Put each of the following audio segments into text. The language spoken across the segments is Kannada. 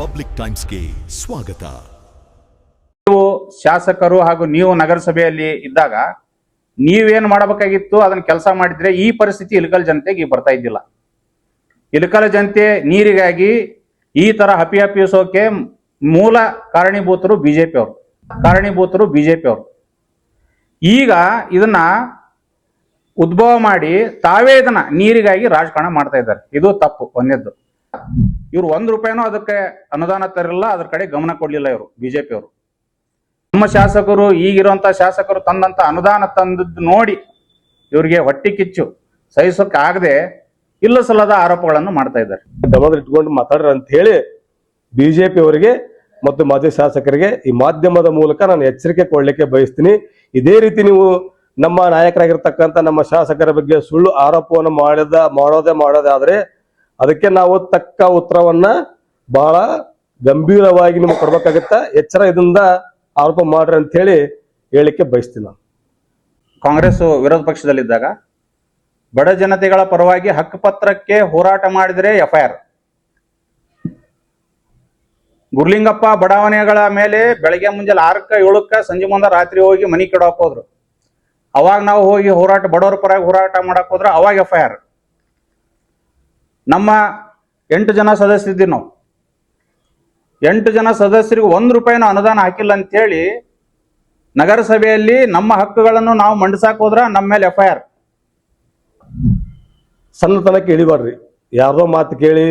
ಪಬ್ಲಿಕ್ ಟೈಮ್ಸ್ಗೆ ಸ್ವಾಗತ. ನೀವು ಶಾಸಕರು ಹಾಗೂ ನೀವು ನಗರಸಭೆಯಲ್ಲಿ ಇದ್ದಾಗ ನೀವೇನ್ ಮಾಡಬೇಕಾಗಿತ್ತು ಅದನ್ನ ಕೆಲಸ ಮಾಡಿದ್ರೆ ಈ ಪರಿಸ್ಥಿತಿ ಇಳಕಲ್ ಜನತೆಗೆ ಬರ್ತಾ ಇದ್ದಿಲ್ಲ. ಇಳಕಲ್ ಜನತೆ ನೀರಿಗಾಗಿ ಈ ತರ ಹಪಿಸೋಕೆ ಮೂಲ ಕಾರಣೀಭೂತರು ಬಿಜೆಪಿ ಅವರು. ಈಗ ಇದನ್ನ ಉದ್ಭವ ಮಾಡಿ ತಾವೇ ಇದನ್ನ ನೀರಿಗಾಗಿ ರಾಜಕಾರಣ ಮಾಡ್ತಾ ಇದ್ದಾರೆ. ಇದು ತಪ್ಪು. ಒಂದೇದ್ದು, ಇವ್ರು ₹1 ಅದಕ್ಕೆ ಅನುದಾನ ತರಲಿಲ್ಲ, ಅದ್ರ ಕಡೆ ಗಮನ ಕೊಡ್ಲಿಲ್ಲ ಇವರು ಬಿಜೆಪಿ ಅವರು. ನಮ್ಮ ಶಾಸಕರು, ಈಗಿರುವಂತ ಶಾಸಕರು ತಂದಂತ ಅನುದಾನ ತಂದದ್ದು ನೋಡಿ ಇವ್ರಿಗೆ ಹೊಟ್ಟಿ ಕಿಚ್ಚು ಸಹಿಸೋಕೆ ಆಗದೆ ಇಲ್ಲ ಸಲ್ಲದ ಆರೋಪಗಳನ್ನು ಮಾಡ್ತಾ ಇದ್ದಾರೆ. ಗಮನದಲ್ಲಿ ಇಟ್ಕೊಂಡು ಮಾತಾಡ್ರ ಅಂತ ಹೇಳಿ ಬಿಜೆಪಿ ಅವರಿಗೆ ಮತ್ತು ಮಾಜಿ ಶಾಸಕರಿಗೆ ಈ ಮಾಧ್ಯಮದ ಮೂಲಕ ನಾನು ಎಚ್ಚರಿಕೆ ಕೊಡ್ಲಿಕ್ಕೆ ಬಯಸ್ತೀನಿ. ಇದೇ ರೀತಿ ನೀವು ನಮ್ಮ ನಾಯಕರಾಗಿರ್ತಕ್ಕಂಥ ನಮ್ಮ ಶಾಸಕರ ಬಗ್ಗೆ ಸುಳ್ಳು ಆರೋಪವನ್ನು ಮಾಡೋದೇ ಆದ್ರೆ ಅದಕ್ಕೆ ನಾವು ತಕ್ಕ ಉತ್ತರವನ್ನ ಬಹಳ ಗಂಭೀರವಾಗಿ ನಿಮ್ಗೆ ಕೊಡ್ಬೇಕಾಗತ್ತ. ಎಚ್ಚರ ಇದರಿಂದ ಆರೋಪ ಮಾಡ್ರಿ ಅಂತ ಹೇಳಿ ಹೇಳಿಕ್ಕೆ ಬಯಸ್ತೀನಿ. ನಾನು ಕಾಂಗ್ರೆಸ್ ವಿರೋಧ ಪಕ್ಷದಲ್ಲಿದ್ದಾಗ ಬಡ ಜನತೆಗಳ ಪರವಾಗಿ ಹಕ್ಕುಪತ್ರಕ್ಕೆ ಹೋರಾಟ ಮಾಡಿದರೆ FIR. ಗುರ್ಲಿಂಗಪ್ಪ ಬಡಾವಣೆಗಳ ಮೇಲೆ ಬೆಳಗ್ಗೆ ಮುಂಜಾನೆ 6ಕ್ಕೆ 7ಕ್ಕೆ ಸಂಜೆ ಮುಂದೆ ರಾತ್ರಿ ಹೋಗಿ ಮನಿ ಕೆಡೋಕ್ ಹೋದ್ರು. ಅವಾಗ ನಾವು ಹೋಗಿ ಬಡವರ ಪರವಾಗಿ ಹೋರಾಟ ಮಾಡಕ್ ಹೋದ್ರೆ ಅವಾಗ FIR. ನಮ್ಮ 8 ಜನ ಸದಸ್ಯರಿದ್ದೀವಿ. ನಾವು 8 ಜನ ಸದಸ್ಯರಿಗೆ ₹1 ಅನುದಾನ ಹಾಕಿಲ್ಲ ಅಂತೇಳಿ ನಗರಸಭೆಯಲ್ಲಿ ನಮ್ಮ ಹಕ್ಕುಗಳನ್ನು ನಾವು ಮಂಡಿಸಾಕ್ ಹೋದ್ರ ನಮ್ಮ ಮೇಲೆ FIR. ಸಣ್ಣತನಕ್ಕೆ ಇಳಿಬಾರ್ರಿ. ಯಾರ್ದೋ ಮಾತು ಕೇಳಿ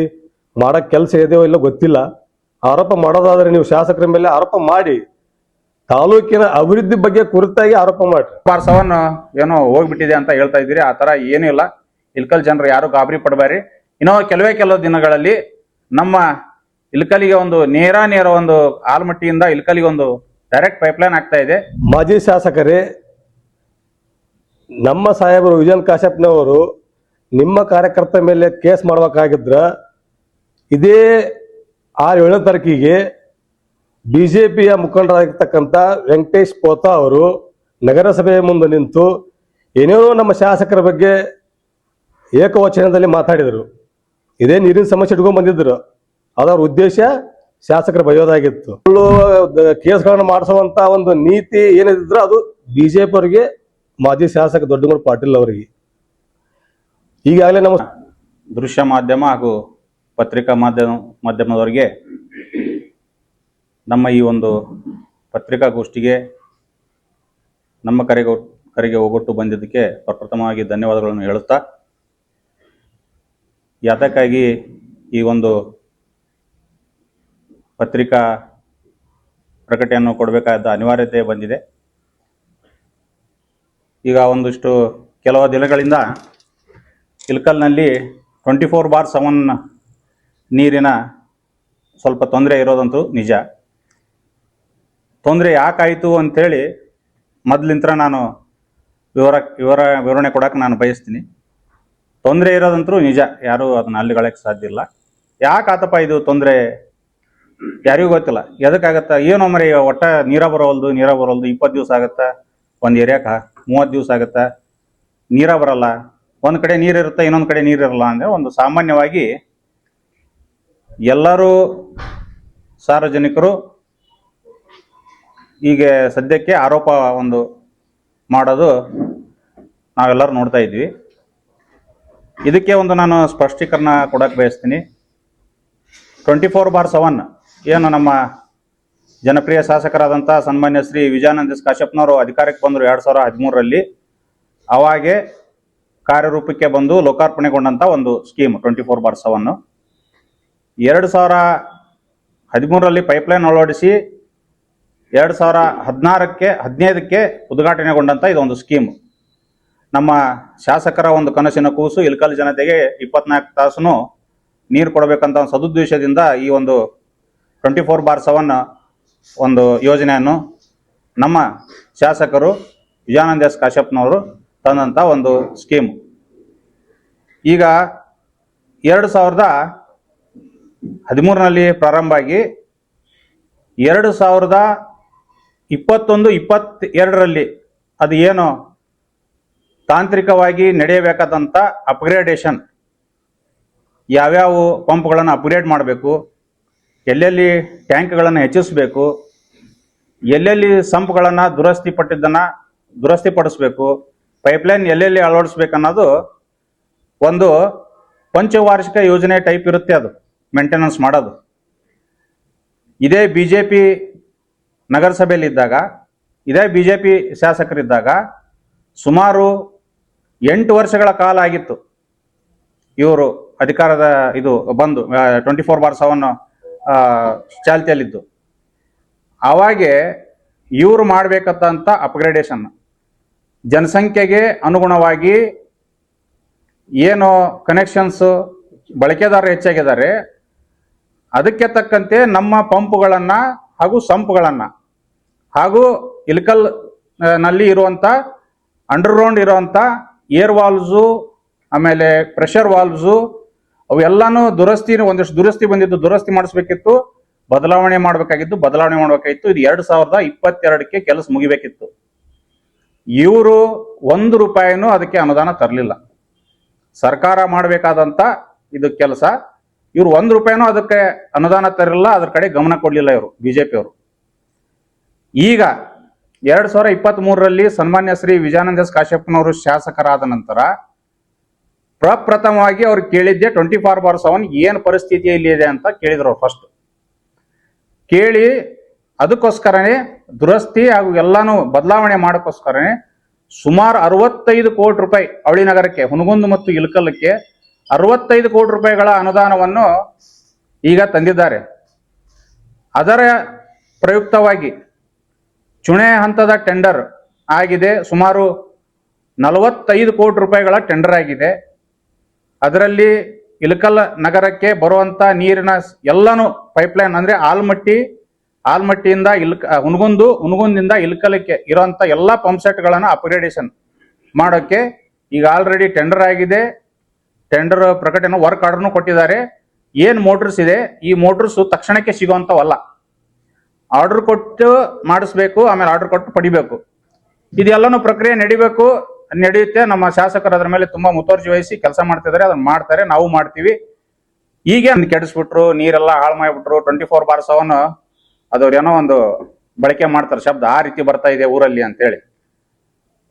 ಮಾಡಕ್ ಕೆಲಸ ಇದೆಯೋ ಇಲ್ಲ ಗೊತ್ತಿಲ್ಲ. ಆರೋಪ ಮಾಡೋದಾದ್ರೆ ನೀವು ಶಾಸಕರ ಮೇಲೆ ಆರೋಪ ಮಾಡಿ ತಾಲೂಕಿನ ಅಭಿವೃದ್ಧಿ ಬಗ್ಗೆ ಕುರಿತಾಗಿ ಆರೋಪ ಮಾಡ್ರಿ. ಸವನ್ ಏನೋ ಹೋಗ್ಬಿಟ್ಟಿದೆ ಅಂತ ಹೇಳ್ತಾ ಇದ್ದೀರಿ. ಆ ತರ ಏನೂ ಇಲ್ಲ. ಇಳಕಲ್ ಜನರು ಯಾರು ಗಾಬರಿ ಪಡಬೇಡಿ. ಇನ್ನೂ ಕೆಲವು ದಿನಗಳಲ್ಲಿ ನಮ್ಮ ಇಳಕಲಿಗೆ ಒಂದು ನೇರ ಒಂದು ಆಲ್ಮಟ್ಟಿಯಿಂದ ಇಳಕಲಿಗೆ ಒಂದು ಡೈರೆಕ್ಟ್ ಪೈಪ್ಲೈನ್ ಆಗ್ತಾ ಇದೆ. ಮಾಜಿ ಶಾಸಕರೇ, ನಮ್ಮ ಸಾಹೇಬರು ವಿಜಯನ್ ಕಾಶ್ಯಪ್ನವರು ನಿಮ್ಮ ಕಾರ್ಯಕರ್ತರ ಮೇಲೆ ಕೇಸ್ ಮಾಡ್ಬೇಕಾಗಿದ್ರ ಇದೇ 6-7 ತಾರೀಕಿಗೆ ಬಿಜೆಪಿಯ ಮುಖಂಡರಾಗಿರ್ತಕ್ಕಂಥ ವೆಂಕಟೇಶ್ ಪೋತಾ ಅವರು ನಗರಸಭೆಯ ಮುಂದೆ ನಿಂತು ಏನೇನೋ ನಮ್ಮ ಶಾಸಕರ ಬಗ್ಗೆ ಏಕವಚನದಲ್ಲಿ ಮಾತಾಡಿದರು. ಇದೇ ನೀರಿನ ಸಮಸ್ಯೆ ಇಟ್ಕೊಂಡ್ ಬಂದಿದ್ರು. ಅದರ ಉದ್ದೇಶ ಶಾಸಕರ ಬಯೋದಾಗಿತ್ತು. ಕೇಸ್ಗಳನ್ನು ಮಾಡಿಸುವಂತ ಒಂದು ನೀತಿ ಏನಿದ್ರು ಅದು ಬಿಜೆಪಿ ಅವರಿಗೆ, ಮಾಜಿ ಶಾಸಕ ದೊಡ್ಡಗೌಡ ಪಾಟೀಲ್ ಅವರಿಗೆ. ಈಗಾಗಲೇ ನಮ್ಮ ದೃಶ್ಯ ಮಾಧ್ಯಮ ಹಾಗೂ ಪತ್ರಿಕಾ ಮಾಧ್ಯಮದವರಿಗೆ ನಮ್ಮ ಈ ಒಂದು ಪತ್ರಿಕಾಗೋಷ್ಠಿಗೆ ನಮ್ಮ ಕರೆಗೆ ಹೋಗೊಟ್ಟು ಬಂದಿದ್ದಕ್ಕೆ ಪ್ರಪ್ರಥಮವಾಗಿ ಧನ್ಯವಾದಗಳನ್ನು ಹೇಳುತ್ತಾ, ಯಾತಕ್ಕಾಗಿ ಈ ಒಂದು ಪತ್ರಿಕಾ ಪ್ರಕಟಣೆಯನ್ನು ಕೊಡಬೇಕಾದ ಅನಿವಾರ್ಯತೆ ಬಂದಿದೆ. ಈಗ ಒಂದಿಷ್ಟು ಕೆಲವು ದಿನಗಳಿಂದ ಇಳಕಲ್ನಲ್ಲಿ 24/7 ನೀರಿನ ಸ್ವಲ್ಪ ತೊಂದರೆ ಇರೋದಂತೂ ನಿಜ. ತೊಂದರೆ ಯಾಕಾಯಿತು ಅಂಥೇಳಿ ಮೊದಲಿಂದ ನಾನು ವಿವರಣೆ ಕೊಡೋಕೆ ನಾನು ಬಯಸ್ತೀನಿ. ತೊಂದರೆ ಇರೋದಂತೂ ನಿಜ, ಯಾರೂ ಅದನ್ನ ಅಲ್ಲಿಗಳಕ್ಕೆ ಸಾಧ್ಯ ಇಲ್ಲ. ಯಾಕಾತಪ್ಪ ಇದು ತೊಂದರೆ ಯಾರಿಗೂ ಗೊತ್ತಿಲ್ಲ. ಎದಕ್ಕಾಗತ್ತ ಏನೋ ಮರಿ, ಒಟ್ಟ ನೀರ ಬರೋವಲ್ದು 20 ದಿವಸ ಆಗತ್ತಾ, ಒಂದು ಏರಿಯಾಕ 30 ದಿವಸ ಆಗತ್ತಾ, ನೀರ ಬರಲ್ಲ. ಒಂದು ಕಡೆ ನೀರಿರುತ್ತೆ, ಇನ್ನೊಂದು ಕಡೆ ನೀರಿರಲ್ಲ. ಅಂದರೆ ಒಂದು ಸಾಮಾನ್ಯವಾಗಿ ಎಲ್ಲರೂ ಸಾರ್ವಜನಿಕರು ಈಗ ಸದ್ಯಕ್ಕೆ ಆರೋಪ ಒಂದು ಮಾಡೋದು ನಾವೆಲ್ಲರೂ ನೋಡ್ತಾ ಇದ್ವಿ. ಇದಕ್ಕೆ ಒಂದು ನಾನು ಸ್ಪಷ್ಟೀಕರಣ ಕೊಡಕ್ಕೆ ಬಯಸ್ತೀನಿ. 24/7 ಏನು ನಮ್ಮ ಜನಪ್ರಿಯ ಶಾಸಕರಾದಂಥ ಸನ್ಮಾನ್ಯ ಶ್ರೀ ವಿಜಯಾನಂದ ಕಾಶ್ಯಪ್ನವರು ಅಧಿಕಾರಕ್ಕೆ ಬಂದರು 2013ರಲ್ಲಿ. ಅವಾಗೆ ಕಾರ್ಯರೂಪಕ್ಕೆ ಬಂದು ಲೋಕಾರ್ಪಣೆಗೊಂಡಂಥ ಒಂದು ಸ್ಕೀಮ್ 24/7. 2013ರಲ್ಲಿ ಪೈಪ್ಲೈನ್ ಅಳವಡಿಸಿ 2015ಕ್ಕೆ ಉದ್ಘಾಟನೆಗೊಂಡಂಥ ಇದೊಂದು ಸ್ಕೀಮ್. ನಮ್ಮ ಶಾಸಕರ ಒಂದು ಕನಸಿನ ಕೂಸು ಇಳಕಲ್ ಜನತೆಗೆ 24 ತಾಸು ನೀರು ಕೊಡಬೇಕಂತ ಒಂದು ಸದುದ್ದೇಶದಿಂದ ಈ ಒಂದು 24/7 ಒಂದು ಯೋಜನೆಯನ್ನು ನಮ್ಮ ಶಾಸಕರು ವಿಜಯಾನಂದ ಕಾಶ್ಯಪ್ನವರು ತಂದಂಥ ಒಂದು ಸ್ಕೀಮ್. ಈಗ 2013ರಲ್ಲಿ ಪ್ರಾರಂಭ ಆಗಿ 2021-22ರಲ್ಲಿ ಅದು ಏನು ತಾಂತ್ರಿಕವಾಗಿ ನಡೆಯಬೇಕಾದಂಥ ಅಪ್ಗ್ರೇಡೇಷನ್, ಯಾವ್ಯಾವ ಪಂಪ್ಗಳನ್ನು ಅಪ್ಗ್ರೇಡ್ ಮಾಡಬೇಕು, ಎಲ್ಲೆಲ್ಲಿ ಟ್ಯಾಂಕ್ಗಳನ್ನು ಹೆಚ್ಚಿಸಬೇಕು, ಎಲ್ಲೆಲ್ಲಿ ಸಂಪ್ಗಳನ್ನು ದುರಸ್ತಿಪಡಿಸಬೇಕು, ಪೈಪ್ಲೈನ್ ಎಲ್ಲೆಲ್ಲಿ ಅಳವಡಿಸ್ಬೇಕನ್ನೋದು ಒಂದು ಪಂಚವಾರ್ಷಿಕ ಯೋಜನೆ ಟೈಪ್ ಇರುತ್ತೆ. ಅದು ಮೇಂಟೆನೆನ್ಸ್ ಮಾಡೋದು. ಇದೇ BJP ನಗರಸಭೆಯಲ್ಲಿದ್ದಾಗ, ಇದೇ BJP ಶಾಸಕರಿದ್ದಾಗ ಸುಮಾರು 8 ವರ್ಷಗಳ ಕಾಲ ಆಗಿತ್ತು ಇವರು ಅಧಿಕಾರದ ಇದು ಬಂದು 24/7 ಚಾಲ್ತಿಯಲ್ಲಿದ್ದು. ಆವಾಗೆ ಇವರು ಮಾಡಬೇಕಂತ ಅಪ್ಗ್ರೇಡೇಷನ್ ಜನಸಂಖ್ಯೆಗೆ ಅನುಗುಣವಾಗಿ ಏನು ಕನೆಕ್ಷನ್ಸ್ ಬಳಕೆದಾರರು ಹೆಚ್ಚಾಗಿದ್ದಾರೆ, ಅದಕ್ಕೆ ತಕ್ಕಂತೆ ನಮ್ಮ ಪಂಪ್ಗಳನ್ನು ಹಾಗೂ ಸಂಪ್ಗಳನ್ನು ಹಾಗೂ ಇಲ್ಕಲ್ ನಲ್ಲಿ ಇರುವಂಥ ಅಂಡರ್ಗ್ರೌಂಡ್ ಇರುವಂಥ ಏರ್ ವಾಲ್ವ್ಸು, ಆಮೇಲೆ ಪ್ರೆಷರ್ ವಾಲ್ವ್ಸು ಅವೆಲ್ಲಾನು ಒಂದಿಷ್ಟು ದುರಸ್ತಿ ಬಂದಿದ್ದು, ದುರಸ್ತಿ ಮಾಡಿಸ್ಬೇಕಿತ್ತು, ಬದಲಾವಣೆ ಮಾಡಬೇಕಾಗಿತ್ತು. ಇದು 2022ಕ್ಕೆ ಕೆಲಸ ಮುಗಿಬೇಕಿತ್ತು. ಇವರು 1 ರೂಪಾಯಿನೂ ಅದಕ್ಕೆ ಅನುದಾನ ತರಲಿಲ್ಲ. ಸರ್ಕಾರ ಮಾಡಬೇಕಾದಂತ ಇದು ಕೆಲಸ, ಇವರು 1 ರೂಪಾಯಿನೂ ಅದಕ್ಕೆ ಅನುದಾನ ತರಲಿಲ್ಲ, ಅದ್ರ ಕಡೆ ಗಮನ ಕೊಡ್ಲಿಲ್ಲ ಇವರು BJP ಅವರು. ಈಗ 2023ರಲ್ಲಿ ಸನ್ಮಾನ್ಯ ಶ್ರೀ ವಿಜಯಾನಂದ ಎಸ್ ಕಾಶ್ಯಪ್ಪನವರು ಶಾಸಕರಾದ ನಂತರ ಪ್ರಪ್ರಥಮವಾಗಿ ಅವ್ರು ಕೇಳಿದ್ದೆ 24/7 ಏನು ಪರಿಸ್ಥಿತಿಯಲ್ಲಿ ಇದೆ ಅಂತ ಕೇಳಿದ್ರು. ಅವ್ರು ಫಸ್ಟ್ ಕೇಳಿ ಅದಕ್ಕೋಸ್ಕರನೇ ದುರಸ್ತಿ ಹಾಗೂ ಎಲ್ಲಾನು ಬದಲಾವಣೆ ಮಾಡೋಕ್ಕೋಸ್ಕರನೇ ಸುಮಾರು 65 ಕೋಟಿ ರೂಪಾಯಿ ಅವಳಿ ನಗರಕ್ಕೆ, ಹುನಗುಂದ ಮತ್ತು ಇಲಕಲ್ಲಕ್ಕೆ 65 ಕೋಟಿ ರೂಪಾಯಿಗಳ ಅನುದಾನವನ್ನು ಈಗ ತಂದಿದ್ದಾರೆ. ಅದರ ಪ್ರಯುಕ್ತವಾಗಿ ಚುಣೆ ಹಂತದ ಟೆಂಡರ್ ಆಗಿದೆ. ಸುಮಾರು 45 ಕೋಟಿ ರೂಪಾಯಿಗಳ ಟೆಂಡರ್ ಆಗಿದೆ. ಅದರಲ್ಲಿ ಇಲಕಲ್ ನಗರಕ್ಕೆ ಬರುವಂತ ನೀರಿನ ಎಲ್ಲಾನು ಪೈಪ್ಲೈನ್ ಅಂದ್ರೆ ಆಲ್ಮಟ್ಟಿಯಿಂದ ಹುನಗುಂದಿಂದ ಇಲಕಲಕ್ಕೆ ಇರುವಂತ ಎಲ್ಲಾ ಪಂಪ್ ಸೆಟ್ಗಳನ್ನು ಅಪ್ಗ್ರೇಡೇಷನ್ ಮಾಡೋಕ್ಕೆ ಈಗ ಆಲ್ರೆಡಿ ಟೆಂಡರ್ ಆಗಿದೆ. ಟೆಂಡರ್ ಪ್ರಕಟಣೆ ವರ್ಕ್ ಆರ್ಡರ್ನು ಕೊಟ್ಟಿದ್ದಾರೆ. ಏನ್ ಮೋಟರ್ಸ್ ಇದೆ, ಈ ಮೋಟರ್ಸ್ ತಕ್ಷಣಕ್ಕೆ ಸಿಗುವಂತವಲ್ಲ. ಆರ್ಡರ್ ಕೊಟ್ಟು ಮಾಡಿಸ್ಬೇಕು, ಆಮೇಲೆ ಆರ್ಡರ್ ಕೊಟ್ಟು ಪಡಿಬೇಕು. ಇದೆಲ್ಲನೂ ಪ್ರಕ್ರಿಯೆ ನಡೆಯುತ್ತೆ. ನಮ್ಮ ಶಾಸಕರು ಅದರ ಮೇಲೆ ತುಂಬಾ ಮುತುವರ್ಜಿ ವಹಿಸಿ ಕೆಲಸ ಮಾಡ್ತಿದ್ದಾರೆ, ಅದನ್ನ ಮಾಡ್ತಾರೆ, ನಾವು ಮಾಡ್ತೀವಿ. ಈಗ ಕೆಡಿಸ್ಬಿಟ್ರು, ನೀರೆಲ್ಲ ಹಾಳು ಮಾಡಿಬಿಟ್ರು, 24/7 ಅದವ್ರೇನೋ ಒಂದು ಬಳಕೆ ಮಾಡ್ತಾರೆ ಶಬ್ದ, ಆ ರೀತಿ ಬರ್ತಾ ಇದೆ ಊರಲ್ಲಿ ಅಂತೇಳಿ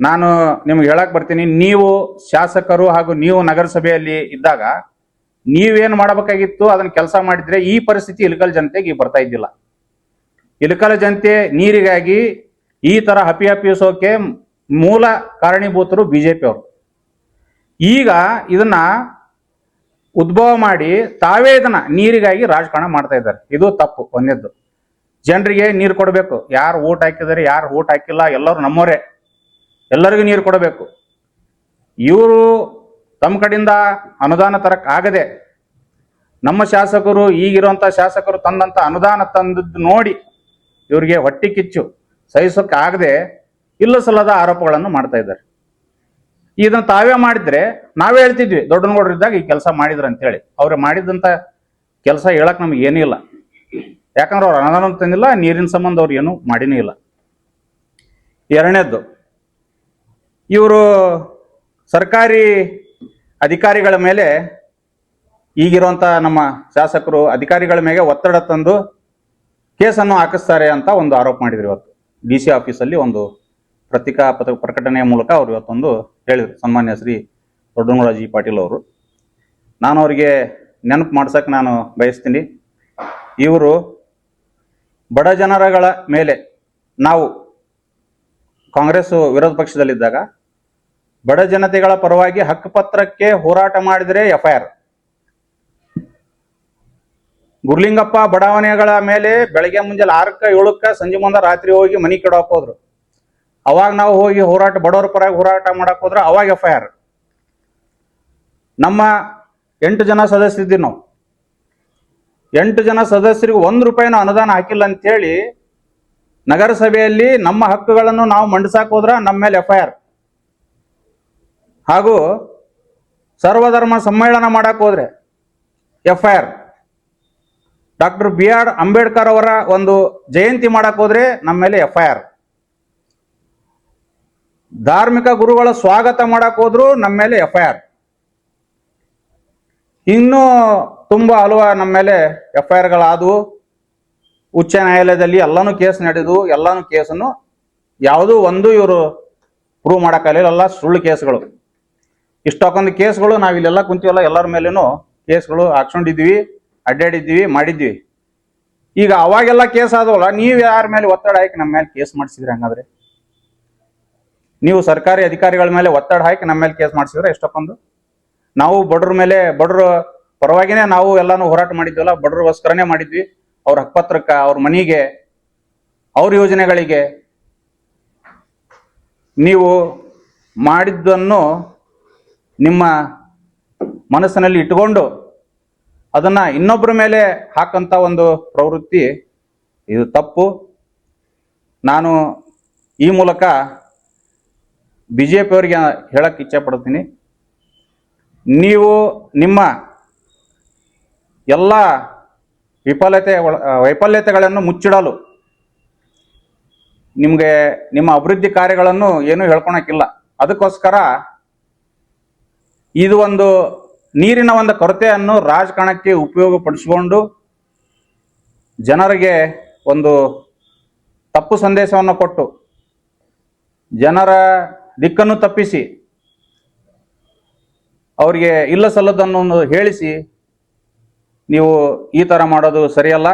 ನಾನು ನಿಮ್ಗೆ ಹೇಳಕ್ ಬರ್ತೀನಿ. ನೀವು ಶಾಸಕರು ಹಾಗೂ ನೀವು ನಗರಸಭೆಯಲ್ಲಿ ಇದ್ದಾಗ ನೀವೇನ್ ಮಾಡಬೇಕಾಗಿತ್ತು ಅದನ್ನ ಕೆಲಸ ಮಾಡಿದ್ರೆ ಈ ಪರಿಸ್ಥಿತಿ ಇಲಕಲ್ ಜನತೆಗೆ ಬರ್ತಾ ಇದ್ದಿಲ್ಲ. ಇಲಕಲ್ ಜನತೆ ನೀರಿಗಾಗಿ ಈ ತರ ಹಪಿಸೋಕೆ ಮೂಲ ಕಾರಣೀಭೂತರು BJP ಅವರು. ಈಗ ಇದನ್ನ ಉದ್ಭವ ಮಾಡಿ ತಾವೇ ಇದನ್ನ ನೀರಿಗಾಗಿ ರಾಜಕಾರಣ ಮಾಡ್ತಾ ಇದ್ದಾರೆ. ಇದು ತಪ್ಪು. ಒಂದೇದ್ದು, ಜನರಿಗೆ ನೀರು ಕೊಡಬೇಕು. ಯಾರು ಓಟ್ ಹಾಕಿದರೆ ಯಾರು ಓಟ್ ಹಾಕಿಲ್ಲ ಎಲ್ಲರೂ ನಮ್ಮವರೇ, ಎಲ್ಲರಿಗೂ ನೀರು ಕೊಡಬೇಕು. ಇವರು ತಮ್ಮ ಕಡೆಯಿಂದ ಅನುದಾನ ತರಕ್ ಆಗದೆ ನಮ್ಮ ಶಾಸಕರು, ಈಗಿರುವಂತ ಶಾಸಕರು ತಂದಂತ ಅನುದಾನ ತಂದದ್ದು ನೋಡಿ ಇವರಿಗೆ ಹೊಟ್ಟಿ ಕಿಚ್ಚು ಸಹಿಸೋಕೆ ಆಗದೆ ಇಲ್ಲ ಸಲ್ಲದ ಆರೋಪಗಳನ್ನು ಮಾಡ್ತಾ ಇದ್ದಾರೆ. ಇದನ್ನ ತಾವೇ ಮಾಡಿದ್ರೆ ನಾವೇ ಹೇಳ್ತಿದ್ವಿ ದೊಡ್ಡನಗೌಡರಿದ್ದಾಗ ಈ ಕೆಲಸ ಮಾಡಿದ್ರು ಅಂತ ಹೇಳಿ. ಅವ್ರು ಮಾಡಿದಂತ ಕೆಲಸ ಹೇಳಕ್ ನಮ್ಗೆ ಏನೂ ಇಲ್ಲ. ಯಾಕಂದ್ರೆ ಅವ್ರು ಅನುದಾನ ತಂದಿಲ್ಲ, ನೀರಿನ ಸಂಬಂಧ ಅವ್ರು ಏನು ಮಾಡಿನೂ ಇಲ್ಲ. ಎರಡನೇದ್ದು, ಇವರು ಸರ್ಕಾರಿ ಅಧಿಕಾರಿಗಳ ಮೇಲೆ, ಈಗಿರುವಂತ ನಮ್ಮ ಶಾಸಕರು ಅಧಿಕಾರಿಗಳ ಮೇಲೆ ಒತ್ತಡ ತಂದು ಕೇಸನ್ನು ಹಾಕಿಸ್ತಾರೆ ಅಂತ ಒಂದು ಆರೋಪ ಮಾಡಿದ್ರು. ಇವತ್ತು DC ಆಫೀಸಲ್ಲಿ ಒಂದು ಪತ್ರಿಕಾ ಪ್ರಕಟಣೆಯ ಮೂಲಕ ಅವರು ಇವತ್ತೊಂದು ಹೇಳಿದ್ರು, ಸನ್ಮಾನ್ಯ ಶ್ರೀ ದೊಡ್ಡನಗೌಡ ಜಿ ಪಾಟೀಲ್ ಅವರು. ನಾನು ಅವರಿಗೆ ನೆನಪು ಮಾಡ್ಸಕ್ಕೆ ನಾನು ಬಯಸ್ತೀನಿ. ಇವರು ಬಡ ಜನರಗಳ ಮೇಲೆ, ನಾವು ಕಾಂಗ್ರೆಸ್ ವಿರೋಧ ಪಕ್ಷದಲ್ಲಿದ್ದಾಗ ಬಡ ಜನತೆಗಳ ಪರವಾಗಿ ಹಕ್ಕುಪತ್ರಕ್ಕೆ ಹೋರಾಟ ಮಾಡಿದರೆ FIR. ಗುರ್ಲಿಂಗಪ್ಪ ಬಡಾವಣೆಗಳ ಮೇಲೆ ಬೆಳಗ್ಗೆ ಮುಂಜಾನೆ 6ಕ್ಕೆ 7ಕ್ಕೆ ಸಂಜೆ ಮುಂದೆ ರಾತ್ರಿ ಹೋಗಿ ಮನಿ ಕೆಡೋಕ್ ಹೋದ್ರು. ಅವಾಗ ನಾವು ಹೋಗಿ ಬಡವರ ಪರವಾಗಿ ಹೋರಾಟ ಮಾಡಕ್ ಹೋದ್ರೆ ಅವಾಗ FIR. ನಮ್ಮ 8 ಜನ ಸದಸ್ಯರಿದ್ದೀವಿ ನಾವು. 8 ಜನ ಸದಸ್ಯರಿಗೆ 1 ರೂಪಾಯಿನ ಅನುದಾನ ಹಾಕಿಲ್ಲ ಅಂತೇಳಿ ನಗರಸಭೆಯಲ್ಲಿ ನಮ್ಮ ಹಕ್ಕುಗಳನ್ನು ನಾವು ಮಂಡಿಸಾಕ್ ಹೋದ್ರ ನಮ್ಮ ಮೇಲೆ FIR. ಹಾಗೂ ಸರ್ವಧರ್ಮ ಸಮ್ಮೇಳನ ಮಾಡಕ್ ಹೋದ್ರೆ FIR. ಡಾಕ್ಟರ್ BR ಅಂಬೇಡ್ಕರ್ ಅವರ ಒಂದು ಜಯಂತಿ ಮಾಡಕ್ ಹೋದ್ರೆ ನಮ್ಮ ಮೇಲೆ FIR. ಧಾರ್ಮಿಕ ಗುರುಗಳ ಸ್ವಾಗತ ಮಾಡಕ್ ಹೋದ್ರು ನಮ್ಮ ಮೇಲೆ FIR. ಇನ್ನೂ ತುಂಬಾ ಹಲವು ನಮ್ಮ ಮೇಲೆ FIR ಗಳಾದವು. ಉಚ್ಚ ನ್ಯಾಯಾಲಯದಲ್ಲಿ ಎಲ್ಲಾನು ಕೇಸ್ ನಡೆದು ಎಲ್ಲಾನು ಕೇಸನ್ನು ಯಾವುದೂ ಒಂದು ಇವರು ಪ್ರೂವ್ ಮಾಡೋಕ್ಕಾಗಲಿಲ್ಲ. ಎಲ್ಲ ಸುಳ್ಳು ಕೇಸ್ಗಳು. ಇಷ್ಟೊಂದು ಕೇಸ್ಗಳು ನಾವಿಲ್ಲೆಲ್ಲ ಕುಂತೀವಲ್ಲ, ಎಲ್ಲರ ಮೇಲೇನು ಕೇಸ್ಗಳು ಹಾಕ್ಸ್ಕೊಂಡಿದ್ವಿ, ಅಡ್ಡಾಡಿದ್ವಿ, ಮಾಡಿದ್ವಿ. ಈಗ ಅವಾಗೆಲ್ಲ ಕೇಸ್ ಆದವಲ್ಲ, ನೀವು ಯಾರ ಮೇಲೆ ಒತ್ತಡ ಹಾಕಿ ನಮ್ಮ ಮೇಲೆ ಕೇಸ್ ಮಾಡಿಸಿದ್ರಿ? ಹಂಗಾದ್ರೆ ನೀವು ಸರ್ಕಾರಿ ಅಧಿಕಾರಿಗಳ ಮೇಲೆ ಒತ್ತಡ ಹಾಕಿ ನಮ್ಮ ಮೇಲೆ ಕೇಸ್ ಮಾಡಿಸಿದ್ರೆ ಎಷ್ಟೊಂದು? ನಾವು ಬಡ್ರ ಮೇಲೆ, ಬಡ್ರ ಪರವಾಗಿನೇ ನಾವು ಎಲ್ಲಾನು ಹೋರಾಟ ಮಾಡಿದ್ವಲ್ಲ, ಬಡ್ರಿಗೋಸ್ಕರನೇ ಮಾಡಿದ್ವಿ. ಅವ್ರ ಹಕ್ಕಪತ್ರಕ್ಕ, ಅವ್ರ ಮನೆಗೆ, ಅವ್ರ ಯೋಜನೆಗಳಿಗೆ ನೀವು ಮಾಡಿದ್ದನ್ನು ನಿಮ್ಮ ಮನಸ್ಸಿನಲ್ಲಿ ಇಟ್ಟುಕೊಂಡು ಅದನ್ನ ಇನ್ನೊಬ್ಬರ ಮೇಲೆ ಹಾಕಂತ ಒಂದು ಪ್ರವೃತ್ತಿ ಇದು ತಪ್ಪು. ನಾನು ಈ ಮೂಲಕ ಬಿಜೆಪಿ ಅವರಿಗೆ ಹೇಳಕ್ ಇಚ್ಛೆ ಪಡ್ತೀನಿ, ನೀವು ನಿಮ್ಮ ಎಲ್ಲ ವೈಫಲ್ಯತೆಗಳನ್ನು ಮುಚ್ಚಿಡಲು ನಿಮ್ಗೆ ನಿಮ್ಮ ಅಭಿವೃದ್ಧಿ ಕಾರ್ಯಗಳನ್ನು ಏನು ಹೇಳ್ಕೊಳಕ್ಕಿಲ್ಲ. ಅದಕ್ಕೋಸ್ಕರ ಇದು ಒಂದು ನೀರಿನ ಒಂದು ಕೊರತೆಯನ್ನು ರಾಜಕಾರಣಕ್ಕೆ ಉಪಯೋಗಪಡಿಸಿಕೊಂಡು ಜನರಿಗೆ ಒಂದು ತಪ್ಪು ಸಂದೇಶವನ್ನು ಕೊಟ್ಟು ಜನರ ದಿಕ್ಕನ್ನು ತಪ್ಪಿಸಿ ಅವರಿಗೆ ಇಲ್ಲ ಸಲ್ಲದನ್ನು ಹೇಳಿಸಿ ನೀವು ಈ ಥರ ಮಾಡೋದು ಸರಿಯಲ್ಲ.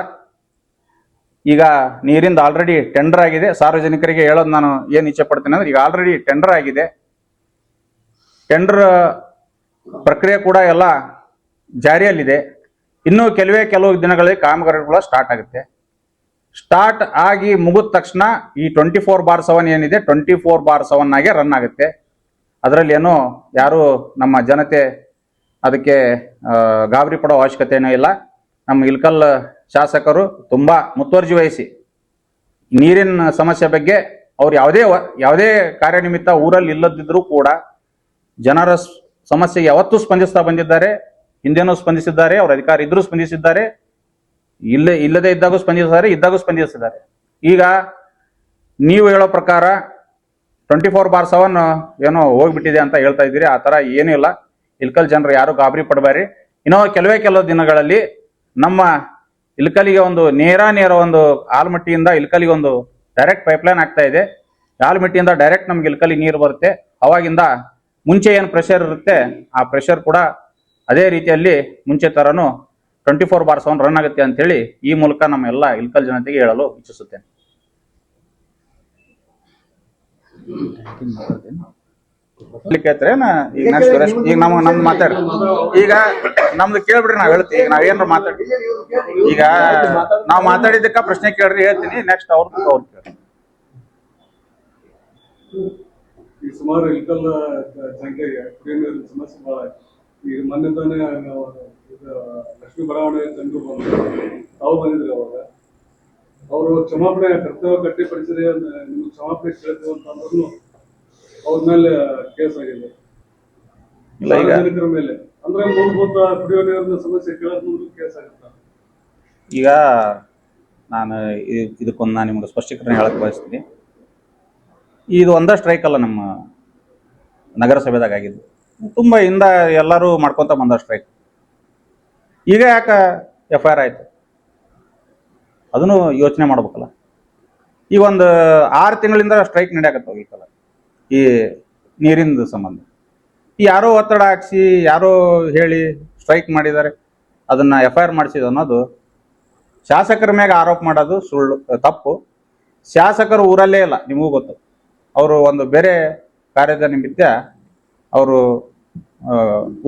ಈಗ ನೀರಿಂದ ಆಲ್ರೆಡಿ ಟೆಂಡರ್ ಆಗಿದೆ. ಸಾರ್ವಜನಿಕರಿಗೆ ಹೇಳೋದು ನಾನು ಏನು ಇಚ್ಛೆ ಪಡ್ತೀನಿ ಅಂದ್ರೆ, ಈಗ ಆಲ್ರೆಡಿ ಟೆಂಡರ್ ಆಗಿದೆ. ಟೆಂಡರ್ ಪ್ರಕ್ರಿಯೆ ಕೂಡ ಎಲ್ಲ ಜಾರಿಯಲ್ಲಿದೆ. ಇನ್ನೂ ಕೆಲವು ದಿನಗಳಲ್ಲಿ ಕಾಮಗಾರಿಗಳು ಸ್ಟಾರ್ಟ್ ಆಗುತ್ತೆ. ಸ್ಟಾರ್ಟ್ ಆಗಿ ಮುಗಿದ ತಕ್ಷಣ ಈ 24/7 ಏನಿದೆ 24/7 ಆಗಿ ರನ್ ಆಗುತ್ತೆ. ಅದರಲ್ಲಿ ಏನೋ ಯಾರು ನಮ್ಮ ಜನತೆ ಅದಕ್ಕೆ ಗಾಬರಿ ಪಡೋ ಅವಶ್ಯಕತೆ ಏನೂ ಇಲ್ಲ. ನಮ್ಮ ಇಲ್ಕಲ್ ಶಾಸಕರು ತುಂಬಾ ಮುತುವರ್ಜಿ ವಹಿಸಿ ನೀರಿನ ಸಮಸ್ಯೆ ಬಗ್ಗೆ ಅವ್ರು ಯಾವುದೇ ಕಾರ್ಯನಿಮಿತ್ತ ಊರಲ್ಲಿ ಇಲ್ಲದಿದ್ರೂ ಕೂಡ ಜನರ ಸಮಸ್ಯೆಗೆ ಯಾವತ್ತೂ ಸ್ಪಂದಿಸ್ತಾ ಬಂದಿದ್ದಾರೆ. ಹಿಂದೆನೂ ಸ್ಪಂದಿಸಿದ್ದಾರೆ, ಅವ್ರ ಅಧಿಕಾರ ಇದ್ರೂ ಸ್ಪಂದಿಸಿದ್ದಾರೆ, ಇಲ್ಲದೆ ಇದ್ದಾಗೂ ಸ್ಪಂದಿಸಿದ್ದಾರೆ, ಇದ್ದಾಗೂ ಸ್ಪಂದಿಸಿದ್ದಾರೆ. ಈಗ ನೀವು ಹೇಳೋ ಪ್ರಕಾರ 24/7 ಏನೋ ಹೋಗ್ಬಿಟ್ಟಿದೆ ಅಂತ ಹೇಳ್ತಾ ಇದ್ದೀರಿ. ಆ ಥರ ಏನೂ ಇಲ್ಲ. ಇಲ್ಕಲ್ ಜನರು ಯಾರು ಗಾಬರಿ ಪಡಬೇಡಿ. ಇನ್ನೂ ಕೆಲವು ದಿನಗಳಲ್ಲಿ ನಮ್ಮ ಇಲ್ಕಲಿಗೆ ಒಂದು ನೇರ ಒಂದು ಆಲ್ಮಟ್ಟಿಯಿಂದ ಇಲ್ಕಲಿಗೆ ಒಂದು ಡೈರೆಕ್ಟ್ ಪೈಪ್ಲೈನ್ ಆಗ್ತಾ ಇದೆ. ಆಲ್ಮಟ್ಟಿಯಿಂದ ಡೈರೆಕ್ಟ್ ನಮ್ಗೆ ಇಲ್ಕಲಿ ನೀರು ಬರುತ್ತೆ. ಅವಾಗಿಂದ ಮುಂಚೆ ಏನು ಪ್ರೆಷರ್ ಇರುತ್ತೆ ಆ ಪ್ರೆಷರ್ ಕೂಡ ಅದೇ ರೀತಿಯಲ್ಲಿ ಮುಂಚೆ ತರನು 24/7 ರನ್ ಆಗುತ್ತೆ ಅಂತೇಳಿ ಈ ಮೂಲಕ ನಮ್ಮ ಎಲ್ಲ ಇಲ್ಕಲ್ ಜನತೆಗೆ ಹೇಳಲು ಇಚ್ಛಿಸುತ್ತೇನೆ. ಈಗ ನಮ್ದು ಮಾತಾಡಿ, ಈಗ ನಮ್ದು ಕೇಳ್ಬಿಡ್ರಿ, ನಾವ್ ಹೇಳ್ತೀವಿ. ಈಗ ನಾವೇನಾರು ಮಾತಾಡಿ, ಈಗ ನಾವ್ ಮಾತಾಡಿದ್ದಕ್ಕ ಪ್ರಶ್ನೆ ಕೇಳ್ರಿ, ಹೇಳ್ತೀನಿ. ನೆಕ್ಸ್ಟ್ ಅವ್ರು ಕೇಳ್ರಿ. ಈ ಸುಮಾರು ಇಲ್ಕಲ್ ಸಂಖ್ಯೆಗೆ ಕುಡಿಯುವ ನೀರಿನ ಸಮಸ್ಯೆ ಬಹಳ. ಈಗ ಮೊನ್ನೆ ತಾನೇ ಲಕ್ಷ್ಮೀ ಬಡಾವಣೆ ಜನರು ಬಂದ್ರು, ತಾವು ಬಂದಿದ್ರು. ಅವಾಗ ಅವರು ಕ್ಷಮಾಪಣೆ ಕರ್ತವ್ಯ ಕಟ್ಟಿಪಡಿಸಿದ್ರೆ ನಿಮ್ಗೆ ಕ್ಷಮಾಪಣೆ ಕೇಳ್ತೀವಿ ಅಂತಂದ್ರೂ ಅವ್ರ ಮೇಲೆ ಕೇಸ್ ಆಗಿದೆ. ಸಾರ್ವಜನಿಕರ ಮೇಲೆ ಅಂದ್ರೆ ಮೂಲಭೂತ ಕುಡಿಯುವ ನೀರಿನ ಸಮಸ್ಯೆ ಕೇಳೋದ್ ಮುಂದೆ ಕೇಸ್ ಆಗುತ್ತೆ. ಈಗ ನಾನು ನಿಮ್ಗೆ ಸ್ಪಷ್ಟೀಕರಣ ಹೇಳಕ್ ಬಯಸ್ತೀನಿ. ಇದು ಒಂದೇ ಸ್ಟ್ರೈಕ್ ಅಲ್ಲ, ನಮ್ಮ ನಗರಸಭೆದಾಗ ಆಗಿದ್ದು ತುಂಬ ಹಿಂದ ಎಲ್ಲರೂ ಮಾಡ್ಕೊಂತ ಬಂದ ಸ್ಟ್ರೈಕ್. ಈಗ ಯಾಕೆ FIR ಆಯ್ತು ಅದನ್ನು ಯೋಚನೆ ಮಾಡ್ಬೇಕಲ್ಲ. ಈಗ ಒಂದು 6 ತಿಂಗಳಿಂದ ಸ್ಟ್ರೈಕ್ ನಡೆಯಕತ್ತಲ್ಲ ಈ ನೀರಿನ ಸಂಬಂಧ. ಯಾರೋ ಒತ್ತಡ ಹಾಕ್ಸಿ ಯಾರೋ ಹೇಳಿ ಸ್ಟ್ರೈಕ್ ಮಾಡಿದ್ದಾರೆ, ಅದನ್ನ FIR ಮಾಡಿಸಿದ ಅನ್ನೋದು ಶಾಸಕರ ಮ್ಯಾಗ ಆರೋಪ ಮಾಡೋದು ಸುಳ್ಳು, ತಪ್ಪು. ಶಾಸಕರು ಊರಲ್ಲೇ ಇಲ್ಲ, ನಿಮಗೂ ಗೊತ್ತು. ಅವರು ಒಂದು ಬೇರೆ ಕಾರ್ಯದ ನಿಮಿತ್ತ ಅವರು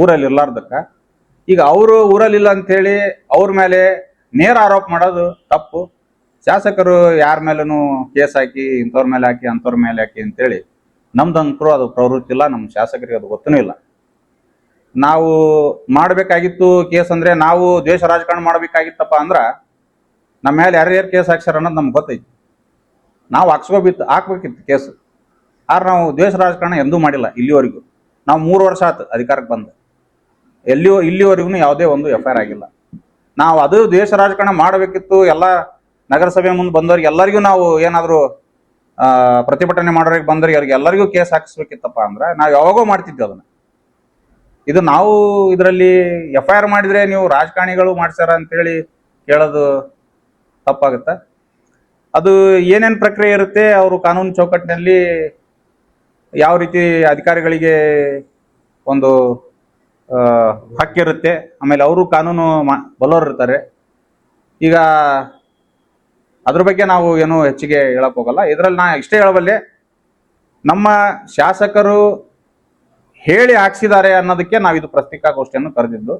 ಊರಲ್ಲಿ ಇರ್ಲಾರ್ದಕ್ಕ ಈಗ ಅವರು ಊರಲ್ಲಿಲ್ಲ ಅಂತೇಳಿ ಅವ್ರ ಮೇಲೆ ನೇರ ಆರೋಪ ಮಾಡೋದು ತಪ್ಪು. ಶಾಸಕರು ಯಾರ ಮೇಲೂ ಕೇಸ್ ಹಾಕಿ ಇಂಥವ್ರ ಮೇಲೆ ಹಾಕಿ ಅಂಥವ್ರ ಮೇಲೆ ಹಾಕಿ ಅಂತೇಳಿ ನಮ್ದಂತರೂ ಅದು ಪ್ರವೃತ್ತಿ ಇಲ್ಲ. ನಮ್ಮ ಶಾಸಕರಿಗೆ ಅದು ಗೊತ್ತೂ ಇಲ್ಲ. ನಾವು ಮಾಡಬೇಕಾಗಿತ್ತು ಕೇಸ್ ಅಂದ್ರೆ, ನಾವು ದೇಶ ರಾಜಕಾರಣ ಮಾಡಬೇಕಾಗಿತ್ತಪ್ಪ ಅಂದ್ರ ನಮ್ಮ ಮೇಲೆ ಯಾರ್ಯಾರು ಕೇಸ್ ಹಾಕ್ಸಾರ ಅನ್ನೋದು ನಮ್ಗೆ ಗೊತ್ತೈತಿ. ನಾವು ಹಾಕ್ಬೇಕಿತ್ತು ಕೇಸ್. ಆದ್ರೆ ನಾವು ದೇಶ ರಾಜಕಾರಣ ಎಂದೂ ಮಾಡಿಲ್ಲ ಇಲ್ಲಿವರೆಗೂ. ನಾವು 3 ವರ್ಷ ಆಯ್ತು ಅಧಿಕಾರಕ್ಕೆ ಬಂದು, ಇಲ್ಲಿವರೆಗೂ ಯಾವುದೇ ಒಂದು FIR ಆಗಿಲ್ಲ. ನಾವು ಅದು ದೇಶ ರಾಜಕಾರಣ ಮಾಡಬೇಕಿತ್ತು. ಎಲ್ಲ ನಗರಸಭೆ ಮುಂದೆ ಬಂದವ್ರಿಗೆ ಎಲ್ಲರಿಗೂ ನಾವು ಏನಾದರೂ ಪ್ರತಿಭಟನೆ ಮಾಡೋರಿಗೆ ಬಂದವ್ರಿಗೆ ಅವ್ರಿಗೆ ಎಲ್ಲರಿಗೂ ಕೇಸ್ ಹಾಕಿಸ್ಬೇಕಿತ್ತಪ್ಪ ಅಂದ್ರೆ ನಾವು ಯಾವಾಗೋ ಮಾಡ್ತಿದ್ವಿ ಅದನ್ನ. ಇದು ನಾವು ಇದರಲ್ಲಿ FIR ಮಾಡಿದ್ರೆ ನೀವು ರಾಜಕಾರಣಿಗಳು ಮಾಡ್ಸ್ಯಾರ ಅಂತೇಳಿ ಕೇಳೋದು ತಪ್ಪಾಗುತ್ತೆ. ಅದು ಏನೇನು ಪ್ರಕ್ರಿಯೆ ಇರುತ್ತೆ, ಅವರು ಕಾನೂನು ಚೌಕಟ್ಟಿನಲ್ಲಿ ಯಾವ ರೀತಿ ಅಧಿಕಾರಿಗಳಿಗೆ ಒಂದು ಹಕ್ಕಿರುತ್ತೆ, ಆಮೇಲೆ ಅವರು ಕಾನೂನು ಬಲವರು ಇರ್ತಾರೆ. ಈಗ ಅದ್ರ ಬಗ್ಗೆ ನಾವು ಏನು ಹೆಚ್ಚಿಗೆ ಹೇಳಕ್ ಹೋಗಲ್ಲ. ಇದರಲ್ಲಿ ನಾ ಇಷ್ಟೇ ಹೇಳಬಲ್ಲೆ, ನಮ್ಮ ಶಾಸಕರು ಹೇಳಿ ಹಾಕ್ಸಿದ್ದಾರೆ ಅನ್ನೋದಕ್ಕೆ ನಾವು ಇದು ಪತ್ರಿಕಾಗೋಷ್ಠಿಯನ್ನು ಕರೆದಿದ್ದು.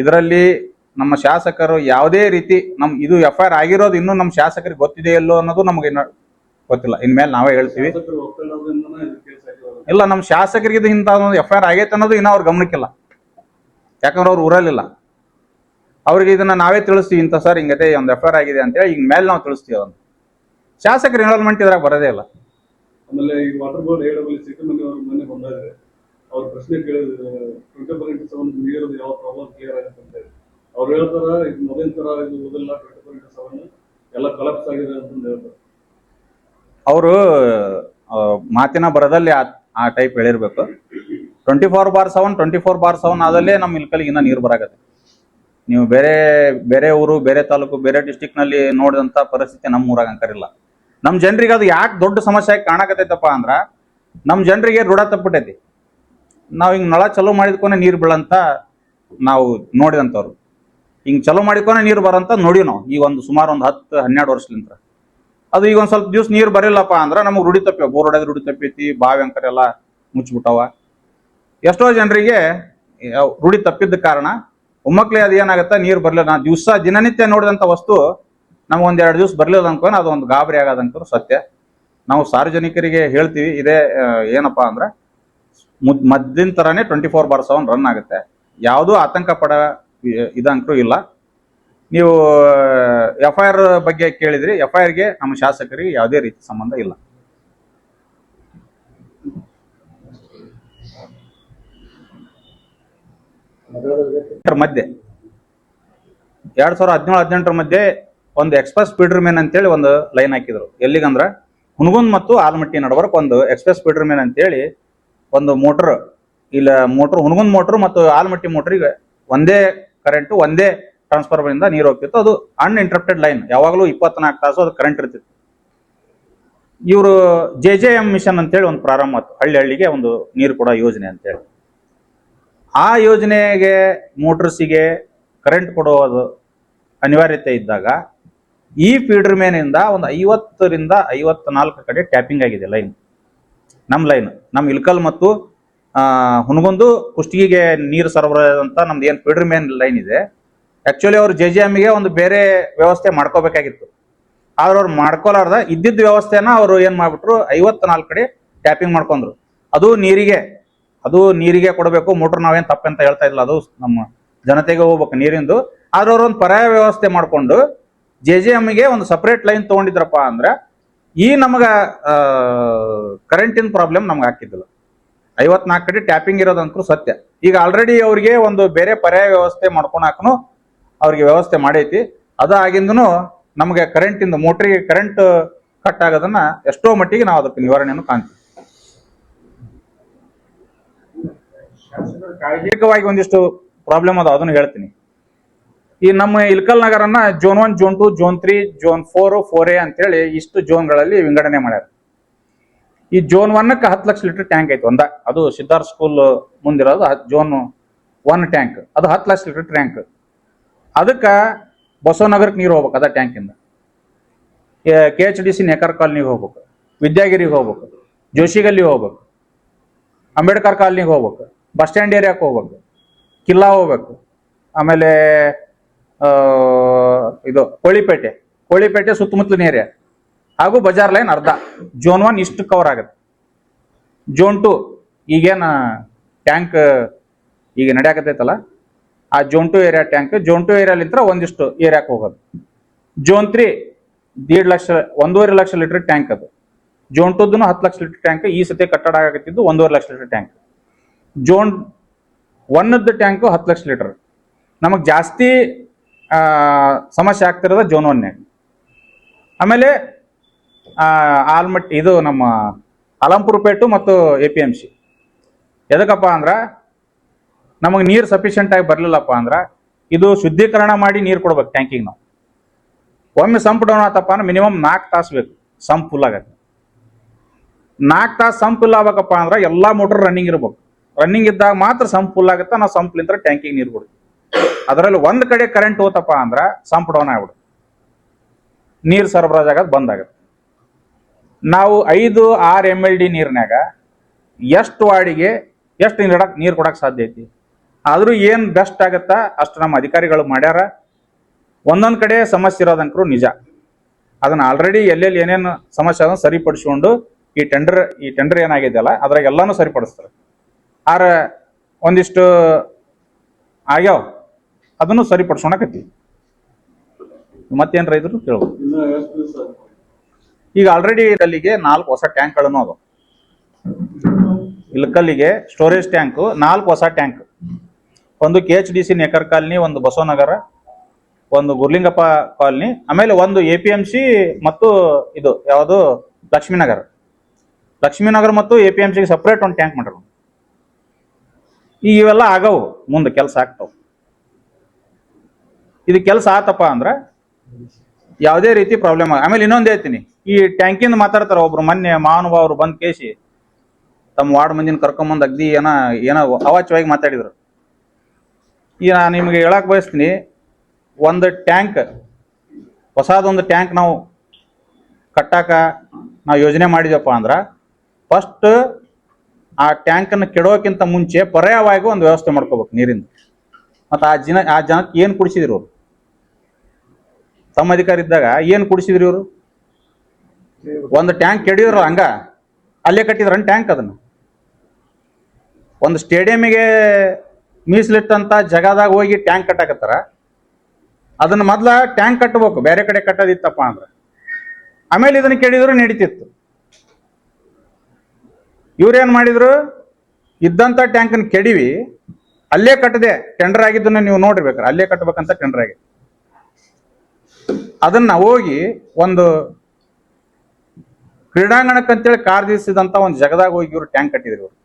ಇದರಲ್ಲಿ ನಮ್ಮ ಶಾಸಕರು ಯಾವುದೇ ರೀತಿ ಇದು FIR ಆಗಿರೋದು ಇನ್ನೂ ನಮ್ಮ ಶಾಸಕರಿಗೆ ಗೊತ್ತಿದೆಯಲ್ಲೋ ಅನ್ನೋದು ನಮಗೆ ಗೊತ್ತಿಲ್ಲ. ಇನ್ಮೇಲೆ ನಾವೇ ಹೇಳ್ತೀವಿ. ಇಲ್ಲ, ನಮ್ಮ ಶಾಸಕರಿಗೆ ಇದು ಇಂಥ FIR ಆಗೈತೆ ಅನ್ನೋದು ಇನ್ನೂ ಅವ್ರ ಗಮನಕ್ಕಿಲ್ಲ. ಯಾಕಂದ್ರೆ ಅವ್ರು ಊರಲ್ಲಿಲ್ಲ. ಅವ್ರಿಗೆ ಇದನ್ನ ನಾವೇ ತಿಳಿಸ್ತೀವಿ, ಇಂಥ ಸರ್ ಹಿಂಗತೆ ಒಂದು FIR ಆಗಿದೆ ಅಂತೇಳಿ ಈಗ ಮೇಲೆ ನಾವು ತಿಳಿಸ್ತೀವಿ. ಅದನ್ನು ಶಾಸಕರ ಇನ್ವಾಲ್ವ್ಮೆಂಟ್ ಇದ್ರಾಗ ಬರೋದೇ ಇಲ್ಲ. ಆಮೇಲೆ ಈ ವಾಟರ್ ಬೋರ್ಡ್ ಮೊನ್ನೆ ಬಂದಾದ್ರೆ ಅವ್ರ ಪ್ರಶ್ನೆ ಕೇಳಿದ್ರೆ 24x7 ನೀರದು ಯಾವ ಪ್ರಾಬ್ಲಮ್ ಕ್ಲಿಯರ್ ಆಗುತ್ತೆ ಅಂತ ಹೇಳಿ ಅವ್ರು ಹೇಳ್ತಾರ, ಇದು ಮೊದಲಿನ ತರ ಇದು ಮೊದಲ 24x7 ಎಲ್ಲ ಕಲಪ್ಸ್ ಆಗಿದೆ ಅಂತ ಹೇಳ್ತಾರೆ. ಅವರು ಮಾತಿನ ಬರದಲ್ಲಿ ಆ ಟೈಪ್ ಹೇಳಿರ್ಬೇಕು. 24/7 ಆದಲ್ಲೇ ನಮ್ಮ ಇಲ್ಕಲ್ಲಿಗೆ ಇನ್ನ ನೀರು ಬರಾಕತ್ತೆ. ನೀವು ಬೇರೆ ಊರು, ಬೇರೆ ತಾಲೂಕು, ಬೇರೆ ಡಿಸ್ಟಿಕ್ ನಲ್ಲಿ ನೋಡಿದಂತ ಪರಿಸ್ಥಿತಿ ನಮ್ಮ ಊರಾಗ ಅಂಕರಿಲ್ಲ. ನಮ್ಮ ಜನರಿಗೆ ಅದು ಯಾಕೆ ದೊಡ್ಡ ಸಮಸ್ಯೆ ಆಗಿ ಕಾಣಕತ್ತೈತಪ್ಪ ಅಂದ್ರ, ನಮ್ಮ ಜನರಿಗೆ ರೂಢ ತಪ್ಪಿಟ್ಟೈತಿ. ನಾವು ಹಿಂಗ್ ನಳ ಚಲೋ ಮಾಡಿದ್ಕೊನೆ ನೀರು ಬೀಳಂತ ನಾವು ನೋಡಿದಂಥವ್ರು, ಹಿಂಗ್ ಚಲೋ ಮಾಡಿದ್ಕೊನೆ ನೀರು ಬರಂತ ನೋಡಿವಿ ನಾವು. ಈಗ ಸುಮಾರು ಒಂದು 10-12 ವರ್ಷಲಿಂತ ಅದು ಈಗ ಒಂದ್ ಸ್ವಲ್ಪ ದಿವ್ಸ ನೀರು ಬರಿಲ್ಲಪ್ಪ ಅಂದ್ರ ನಮಗೆ ರೂಢಿ ತಪ್ಪಿ, ಬೋರ್ ಹೊಡೆದ್ ರೂಢಿ ತಪ್ಪೈತಿ, ಬಾವಿ ಅಂಕರ್ ಎಲ್ಲ ಮುಚ್ಚಿಬಿಟ್ಟವ. ಎಷ್ಟೋ ಜನರಿಗೆ ರೂಢಿ ತಪ್ಪಿದ್ದ ಕಾರಣ ಒಮ್ಮಕ್ಲೆ ಅದು ಏನಾಗತ್ತ, ನೀರು ಬರ್ಲಿಲ್ಲ. ನಾ ದಿನನಿತ್ಯ ನೋಡಿದಂತ ವಸ್ತು ನಮ್ಗೆ 1-2 ದಿವ್ಸ ಬರ್ಲಿಲ್ಲ ಅನ್ಕೊಂಡು ಅದು ಒಂದು ಗಾಬರಿ ಆಗೋದಂಕರು ಸತ್ಯ. ನಾವು ಸಾರ್ವಜನಿಕರಿಗೆ ಹೇಳ್ತೀವಿ, ಇದೇ ಏನಪ್ಪಾ ಅಂದ್ರೆ ಮೊದ್ಲಿನ ತರಾನೇ 24/7 ರನ್ ಆಗುತ್ತೆ. ಯಾವುದೂ ಆತಂಕ ಪಡ ಇದಂಕರು ಇಲ್ಲ. ನೀವು FIR ಬಗ್ಗೆ ಕೇಳಿದ್ರಿ, FIRಗೆ ನಮ್ಮ ಶಾಸಕರಿಗೆ ಯಾವುದೇ ರೀತಿ ಸಂಬಂಧ ಇಲ್ಲ. ಮಧ್ಯೆ 2017-18 ಮಧ್ಯೆ ಒಂದು ಎಕ್ಸ್ಪ್ರೆಸ್ ಫೀಡರ್ ಮೇನ್ ಅಂತೇಳಿ ಒಂದು ಲೈನ್ ಹಾಕಿದ್ರು. ಎಲ್ಲಿಗಂದ್ರ ಹುನಗುಂದ್ ಮತ್ತು ಆಲಮಟ್ಟಿ ನಡವರ್ಕ್ ಒಂದು ಎಕ್ಸ್ಪ್ರೆಸ್ ಫೀಡರ್ ಮೇನ್ ಅಂತೇಳಿ ಒಂದು ಮೋಟರ್, ಇಲ್ಲ ಮೋಟರ್ ಹುನಗುಂದ್ ಮೋಟರ್ ಮತ್ತು ಆಲಮಟ್ಟಿ ಮೋಟರ್ಗೆ ಒಂದೇ ಕರೆಂಟ್, ಒಂದೇ ಟ್ರಾನ್ಸ್ಫಾರ್ಮರ್ ಇಂದ ನೀರು ಹೋಗ್ತಿತ್ತು. ಅದು ಅನ್ಇಂಟರಪ್ಟೆಡ್ ಲೈನ್, ಯಾವಾಗಲೂ 24 ತಾಸು ಅದು ಕರೆಂಟ್ ಇರ್ತಿತ್ತು. ಇವರು JJM ಮಿಷನ್ ಅಂತೇಳಿ ಒಂದು ಪ್ರಾರಂಭ ಆಯ್ತು, ಹಳ್ಳಿಗೆ ಒಂದು ನೀರು ಕೊಡೋ ಯೋಜನೆ ಅಂತೇಳಿ. ಆ ಯೋಜನೆಗೆ ಮೋಟರ್ಸಿಗೆ ಕರೆಂಟ್ ಕೊಡೋದು ಅನಿವಾರ್ಯತೆ ಇದ್ದಾಗ ಈ ಫೀಡರ್ ಮೇನಿಂದ ಒಂದು 50ರಿಂದ 54 ಕಡೆ ಟ್ಯಾಪಿಂಗ್ ಆಗಿದೆ ಲೈನ್. ನಮ್ಮ ಇಲ್ಕಲ್ ಮತ್ತು ಹುನಗುಂದು ಕುಷ್ಟಗಿಗೆ ನೀರು ಸರಬರಾಜು ಅಂತ ನಮ್ದು ಏನು ಫೀಡರ್ ಮೇನ್ ಲೈನ್ ಇದೆ, ಆಕ್ಚುಲಿ ಅವ್ರು JJMಗೆ ಒಂದು ಬೇರೆ ವ್ಯವಸ್ಥೆ ಮಾಡ್ಕೋಬೇಕಾಗಿತ್ತು. ಆದ್ರೆ ಅವ್ರು ಮಾಡ್ಕೊಲಾರ್ದ ಇದ್ದಿದ್ದ ವ್ಯವಸ್ಥೆನ ಅವರು ಏನ್ ಮಾಡ್ಬಿಟ್ರು, 54 ಕಡೆ ಟ್ಯಾಪಿಂಗ್ ಮಾಡ್ಕೊಂಡ್ರು. ಅದು ನೀರಿಗೆ ಕೊಡಬೇಕು. ಮೋಟರ್ ನಾವೇನ್ ತಪ್ಪಂತ ಹೇಳ್ತಾ ಇಲ್ಲ, ಅದು ನಮ್ಮ ಜನತೆಗೆ ಹೋಗ್ಬೇಕು ನೀರಿಂದು. ಆದ್ರೆ ಅವ್ರು ಒಂದು ಪರ್ಯಾಯ ವ್ಯವಸ್ಥೆ ಮಾಡ್ಕೊಂಡು JJMಗೆ ಒಂದು ಸಪರೇಟ್ ಲೈನ್ ತಗೊಂಡಿದ್ರಪ್ಪ ಅಂದ್ರೆ ಈ ನಮಗ ಕರೆಂಟಿನ ಪ್ರಾಬ್ಲಮ್ ನಮ್ಗೆ ಹಾಕಿದ್ದಿಲ್ಲ. 54 ಕಡೆ ಟ್ಯಾಪಿಂಗ್ ಇರೋದಂತೂ ಸತ್ಯ. ಈಗ ಆಲ್ರೆಡಿ ಅವ್ರಿಗೆ ಒಂದು ಬೇರೆ ಪರ್ಯಾಯ ವ್ಯವಸ್ಥೆ ಮಾಡ್ಕೊಳಕನು ಅವ್ರಿಗೆ ವ್ಯವಸ್ಥೆ ಮಾಡೈತಿ. ಅದಾಗಿಂದನು ನಮಗೆ ಕರೆಂಟಿಂದ ಮೋಟ್ರಿಗೆ ಕರೆಂಟ್ ಕಟ್ ಆಗೋದನ್ನ ಎಷ್ಟೋ ಮಟ್ಟಿಗೆ ನಾವು ಅದಕ್ಕೆ ನಿವಾರಣೆಯನ್ನು ಕಾಣ್ತೀವಿ. ಕಾಯ್ದಿಕವಾಗಿ ಒಂದಿಷ್ಟು ಪ್ರಾಬ್ಲಮ್ ಅದ, ಅದನ್ನು ಹೇಳ್ತೀನಿ. ಈ ನಮ್ಮ Ilkal ನಗರನ್ನ Zone 1, Zone 2, Zone 3, Zone 4, 4A ಅಂತೇಳಿ ಇಷ್ಟು ಝೋನ್ಗಳಲ್ಲಿ ವಿಂಗಡಣೆ ಮಾಡ್ಯಾರ. ಈ Zone 1ಕ್ಕೆ 10 ಲಕ್ಷ ಲೀಟರ್ ಟ್ಯಾಂಕ್ ಐತಿ ಒಂದ, ಅದು ಸಿದ್ಧಾರ್ಥ ಸ್ಕೂಲ್ ಮುಂದಿರೋದು Zone 1 ಟ್ಯಾಂಕ್, ಅದು 10 ಲಕ್ಷ ಲೀಟರ್ ಟ್ಯಾಂಕ್. ಅದಕ್ಕೆ ಬಸವನಗರಕ್ಕೆ ನೀರು ಹೋಗ್ಬೇಕು, ಅದ ಟ್ಯಾಂಕಿಂದ KHDC ನೇಕಾರ ಕಾಲನಿಗೆ ಹೋಗ್ಬೇಕು, ವಿದ್ಯಾಗಿರಿಗೆ ಹೋಗ್ಬೇಕು, ಜೋಶಿಗಲ್ಲಿ ಹೋಗ್ಬೇಕು, ಅಂಬೇಡ್ಕರ್ ಕಾಲನಿಗೆ ಹೋಗ್ಬೇಕು, ಬಸ್ ಸ್ಟ್ಯಾಂಡ್ ಏರಿಯಾಕ್ಕೆ ಹೋಗ್ಬೇಕು, ಕಿಲ್ಲಾ ಹೋಗ್ಬೇಕು, ಆಮೇಲೆ ಇದು ಕೋಳಿಪೇಟೆ ಸುತ್ತಮುತ್ತಲಿನ ಏರಿಯಾ ಹಾಗೂ ಬಜಾರ್ ಲೈನ್ ಅರ್ಧ. Zone 1 ಇಷ್ಟು ಕವರ್ ಆಗುತ್ತೆ. Zone 2 ಈಗೇನು ಟ್ಯಾಂಕ್ ಈಗ ನಡೆಯಕತ್ತೈತಲ್ಲ, ಆ Zone 2 ಏರಿಯಾ ಟ್ಯಾಂಕ್, Zone 2 ಏರಿಯಾಲಿಂತ್ರ ಒಂದಿಷ್ಟು ಏರಿಯಾಕ್ಕೆ ಹೋಗೋದು. Zone 3 1.5 ಲಕ್ಷ ಲೀಟರ್ ಟ್ಯಾಂಕ್ ಅದು. Zone 2 10 ಲಕ್ಷ ಲೀಟರ್ ಟ್ಯಾಂಕ್, ಈ ಸತಿ ಕಟ್ಟಡ ಆಗತ್ತಿದ್ದು 1.5 ಲಕ್ಷ ಲೀಟರ್ ಟ್ಯಾಂಕ್. Zone 1ದ ಟ್ಯಾಂಕ್ 10 ಲಕ್ಷ ಲೀಟರ್. ನಮಗೆ ಜಾಸ್ತಿ ಸಮಸ್ಯೆ ಆಗ್ತಿರೋದು Zone 1. ಆಮೇಲೆ ಆಲ್ಮಟ್ಟಿ, ಇದು ನಮ್ಮ ಅಲಂಪುರಪೇಟು ಮತ್ತು APMC. ಎದಕ್ಕಪ್ಪ ಅಂದ್ರೆ ನಮಗೆ ನೀರು ಸಫಿಷಿಯೆಂಟ್ ಆಗಿ ಬರ್ಲಿಲ್ಲಪ್ಪ ಅಂದ್ರೆ ಇದು ಶುದ್ಧೀಕರಣ ಮಾಡಿ ನೀರು ಕೊಡ್ಬೇಕು ಟ್ಯಾಂಕಿಗೆ ನಾವು. ಒಮ್ಮೆ ಸಂಪ್ ಡೌನ್ ಆತಪ್ಪ ಅಂದ್ರೆ ಮಿನಿಮಮ್ 4 ತಾಸು ಬೇಕು ಸಂಪ್ ಫುಲ್ ಆಗಕ್ಕೆ. 4 ತಾಸು ಸಂಪ್ ಫುಲ್ ಆಗ್ಬೇಕಪ್ಪ ಅಂದ್ರೆ ಎಲ್ಲಾ ಮೋಟರ್ ರನ್ನಿಂಗ್ ಇರ್ಬೇಕು. ರನ್ನಿಂಗ್ ಇದ್ದಾಗ ಮಾತ್ರ ಸಂಪ್ ಫುಲ್ ಆಗುತ್ತೆ. ನಾವು ಸಂಪ್ಲಿಂದ ಟ್ಯಾಂಕಿಗೆ ನೀರು ಕೊಡ್ತೀವಿ. ಅದರಲ್ಲಿ ಒಂದ್ ಕಡೆ ಕರೆಂಟ್ ಹೋತಪ್ಪ ಅಂದ್ರೆ ಸಂಪ್ ಡೌನ್ ಆಗ್ಬಿಡುತ್ತೆ, ನೀರು ಸರಬರಾಜು ಆಗೋದು ಬಂದ್ ಆಗುತ್ತೆ. ನಾವು 5-6 MLD ನೀರಿನಾಗ ಎಷ್ಟು ವಾರ್ಡಿಗೆ ಎಷ್ಟು ನೀರು ಕೊಡಕ್ ಸಾಧ್ಯ ಐತಿ. ಆದ್ರೂ ಏನ್ ಬೆಸ್ಟ್ ಆಗತ್ತಾ ಅಷ್ಟು ನಮ್ಮ ಅಧಿಕಾರಿಗಳು ಮಾಡ್ಯಾರ. ಒಂದೊಂದ್ ಕಡೆ ಸಮಸ್ಯೆ ಇರೋದಂಕರು ನಿಜ. ಅದನ್ನ ಆಲ್ರೆಡಿ ಎಲ್ಲೆಲ್ಲಿ ಏನೇನು ಸಮಸ್ಯೆ ಅದನ್ನ ಸರಿಪಡಿಸ್ಕೊಂಡು ಈ ಟೆಂಡರ್ ಏನಾಗಿದೆಯಲ್ಲ ಅದ್ರಾಗ ಎಲ್ಲಾನು ಸರಿಪಡಿಸ್ತಾರೆ. ಆರ ಒಂದಿಷ್ಟು ಆಗ್ಯಾವ ಅದನ್ನು ಸರಿಪಡಿಸ್ಕೊಳಕತ್ತೀವಿ. ಮತ್ತೇನ್ರ ಇದ್ರು ಕೇಳ್ಬೋದು. ಇನ್ನ ಎಷ್ಟು ದಿವಸ ಆಯ್ತು? ಈಗ ಆಲ್ರೆಡಿ ಅಲ್ಲಿಗೆ 4 ಹೊಸ ಟ್ಯಾಂಕ್ಗಳನ್ನು ಅದಾವ. ಇಳಕಲ್ಲಿಗೆ ಸ್ಟೋರೇಜ್ ಟ್ಯಾಂಕ್ 4 ಹೊಸ ಟ್ಯಾಂಕ್. ಒಂದು KHDC ನೇಕರ್ ಕಾಲನಿ, ಒಂದು ಬಸವನಗರ, ಒಂದು ಗುರ್ಲಿಂಗಪ್ಪ ಕಾಲನಿ, ಆಮೇಲೆ ಒಂದು APMC ಮತ್ತು ಇದು ಯಾವುದು ಲಕ್ಷ್ಮೀನಗರ ಮತ್ತು APMCಗೆ ಸಪ್ರೇಟ್ ಒಂದು ಟ್ಯಾಂಕ್ ಮಾಡ್ರು. ಇವೆಲ್ಲ ಆಗವು, ಮುಂದೆ ಕೆಲಸ ಆಗ್ತಾವ. ಇದು ಕೆಲಸ ಆತಪ್ಪ ಅಂದ್ರ ಯಾವುದೇ ರೀತಿ ಪ್ರಾಬ್ಲಮ್ ಆಮೇಲೆ ಇನ್ನೊಂದು ಹೇಳ್ತೀನಿ, ಈ ಟ್ಯಾಂಕಿಂದ ಮಾತಾಡ್ತಾರ ಒಬ್ರು. ಮೊನ್ನೆ ಮಹಾನುಭಾವರು ಬಂದ್ ಕೇಸಿ ತಮ್ಮ ವಾರ್ಡ್ ಮಂದಿನ ಕರ್ಕೊಂಬಂದ್ ಅಗ್ದಿ ಏನೋ ಅವಾಚ್ಯವಾಗಿ ಮಾತಾಡಿದ್ರು. ಈಗ ನಾನು ನಿಮ್ಗೆ ಹೇಳಕ್ ಬಯಸ್ತೀನಿ, ಒಂದು ಟ್ಯಾಂಕ್ ಹೊಸದೊಂದು ಟ್ಯಾಂಕ್ ನಾವು ಕಟ್ಟಾಕ ನಾವು ಯೋಜನೆ ಮಾಡಿದಪ್ಪ ಅಂದ್ರ ಫಸ್ಟ್ ಆ ಟ್ಯಾಂಕನ್ನು ಕೆಡೋಕ್ಕಿಂತ ಮುಂಚೆ ಪರ್ಯಾಯವಾಗಿ ಒಂದು ವ್ಯವಸ್ಥೆ ಮಾಡ್ಕೋಬೇಕು ನೀರಿಂದ. ಮತ್ತು ಆ ಜನಕ್ಕೆ ಏನು ಕುಡಿಸಿದ್ರು ಅವರು? ತಮ್ಮ ಅಧಿಕಾರ ಇದ್ದಾಗ ಏನು ಕುಡಿಸಿದ್ರಿ ಇವರು? ಒಂದು ಟ್ಯಾಂಕ್ ಕೆಡಿದ್ರು ಹಂಗ ಅಲ್ಲೇ ಕಟ್ಟಿದ್ರ ಟ್ಯಾಂಕ್. ಅದನ್ನ ಒಂದು ಸ್ಟೇಡಿಯಂಗೆ ಮೀಸಲಿಟ್ಟಂತ ಜಗದಾಗ ಹೋಗಿ ಟ್ಯಾಂಕ್ ಕಟ್ಟಾಕತ್ತಾರ. ಅದನ್ನ ಮೊದ್ಲ ಟ್ಯಾಂಕ್ ಕಟ್ಟಬೇಕು, ಬೇರೆ ಕಡೆ ಕಟ್ಟೋದಿತ್ತಪ್ಪ ಅಂದ್ರೆ. ಆಮೇಲೆ ಇದನ್ನ ಕೆಡಿದ್ರು ನಡೀತಿತ್ತು. ಇವ್ರೇನ್ ಮಾಡಿದ್ರು, ಇದ್ದಂತ ಟ್ಯಾಂಕನ್ನು ಕೆಡಿವಿ ಅಲ್ಲೇ ಕಟ್ಟದೆ ಟೆಂಡರ್ ಆಗಿದ್ದನ್ನ ನೀವು ನೋಡಿರ್ಬೇಕಾರೆ ಅಲ್ಲೇ ಕಟ್ಟಬೇಕಂತ ಟೆಂಡರ್ ಆಗಿದೆ. ಅದನ್ನ ಹೋಗಿ ಒಂದು ಕ್ರೀಡಾಂಗಣಕ್ಕಂತೇಳಿ ಕಾರ್ದಿಸಿದಂತ ಒಂದು ಜಗದಾಗ ಹೋಗಿ ಇವರು ಟ್ಯಾಂಕ್ ಕಟ್ಟಿದ್ರು. ಇವರು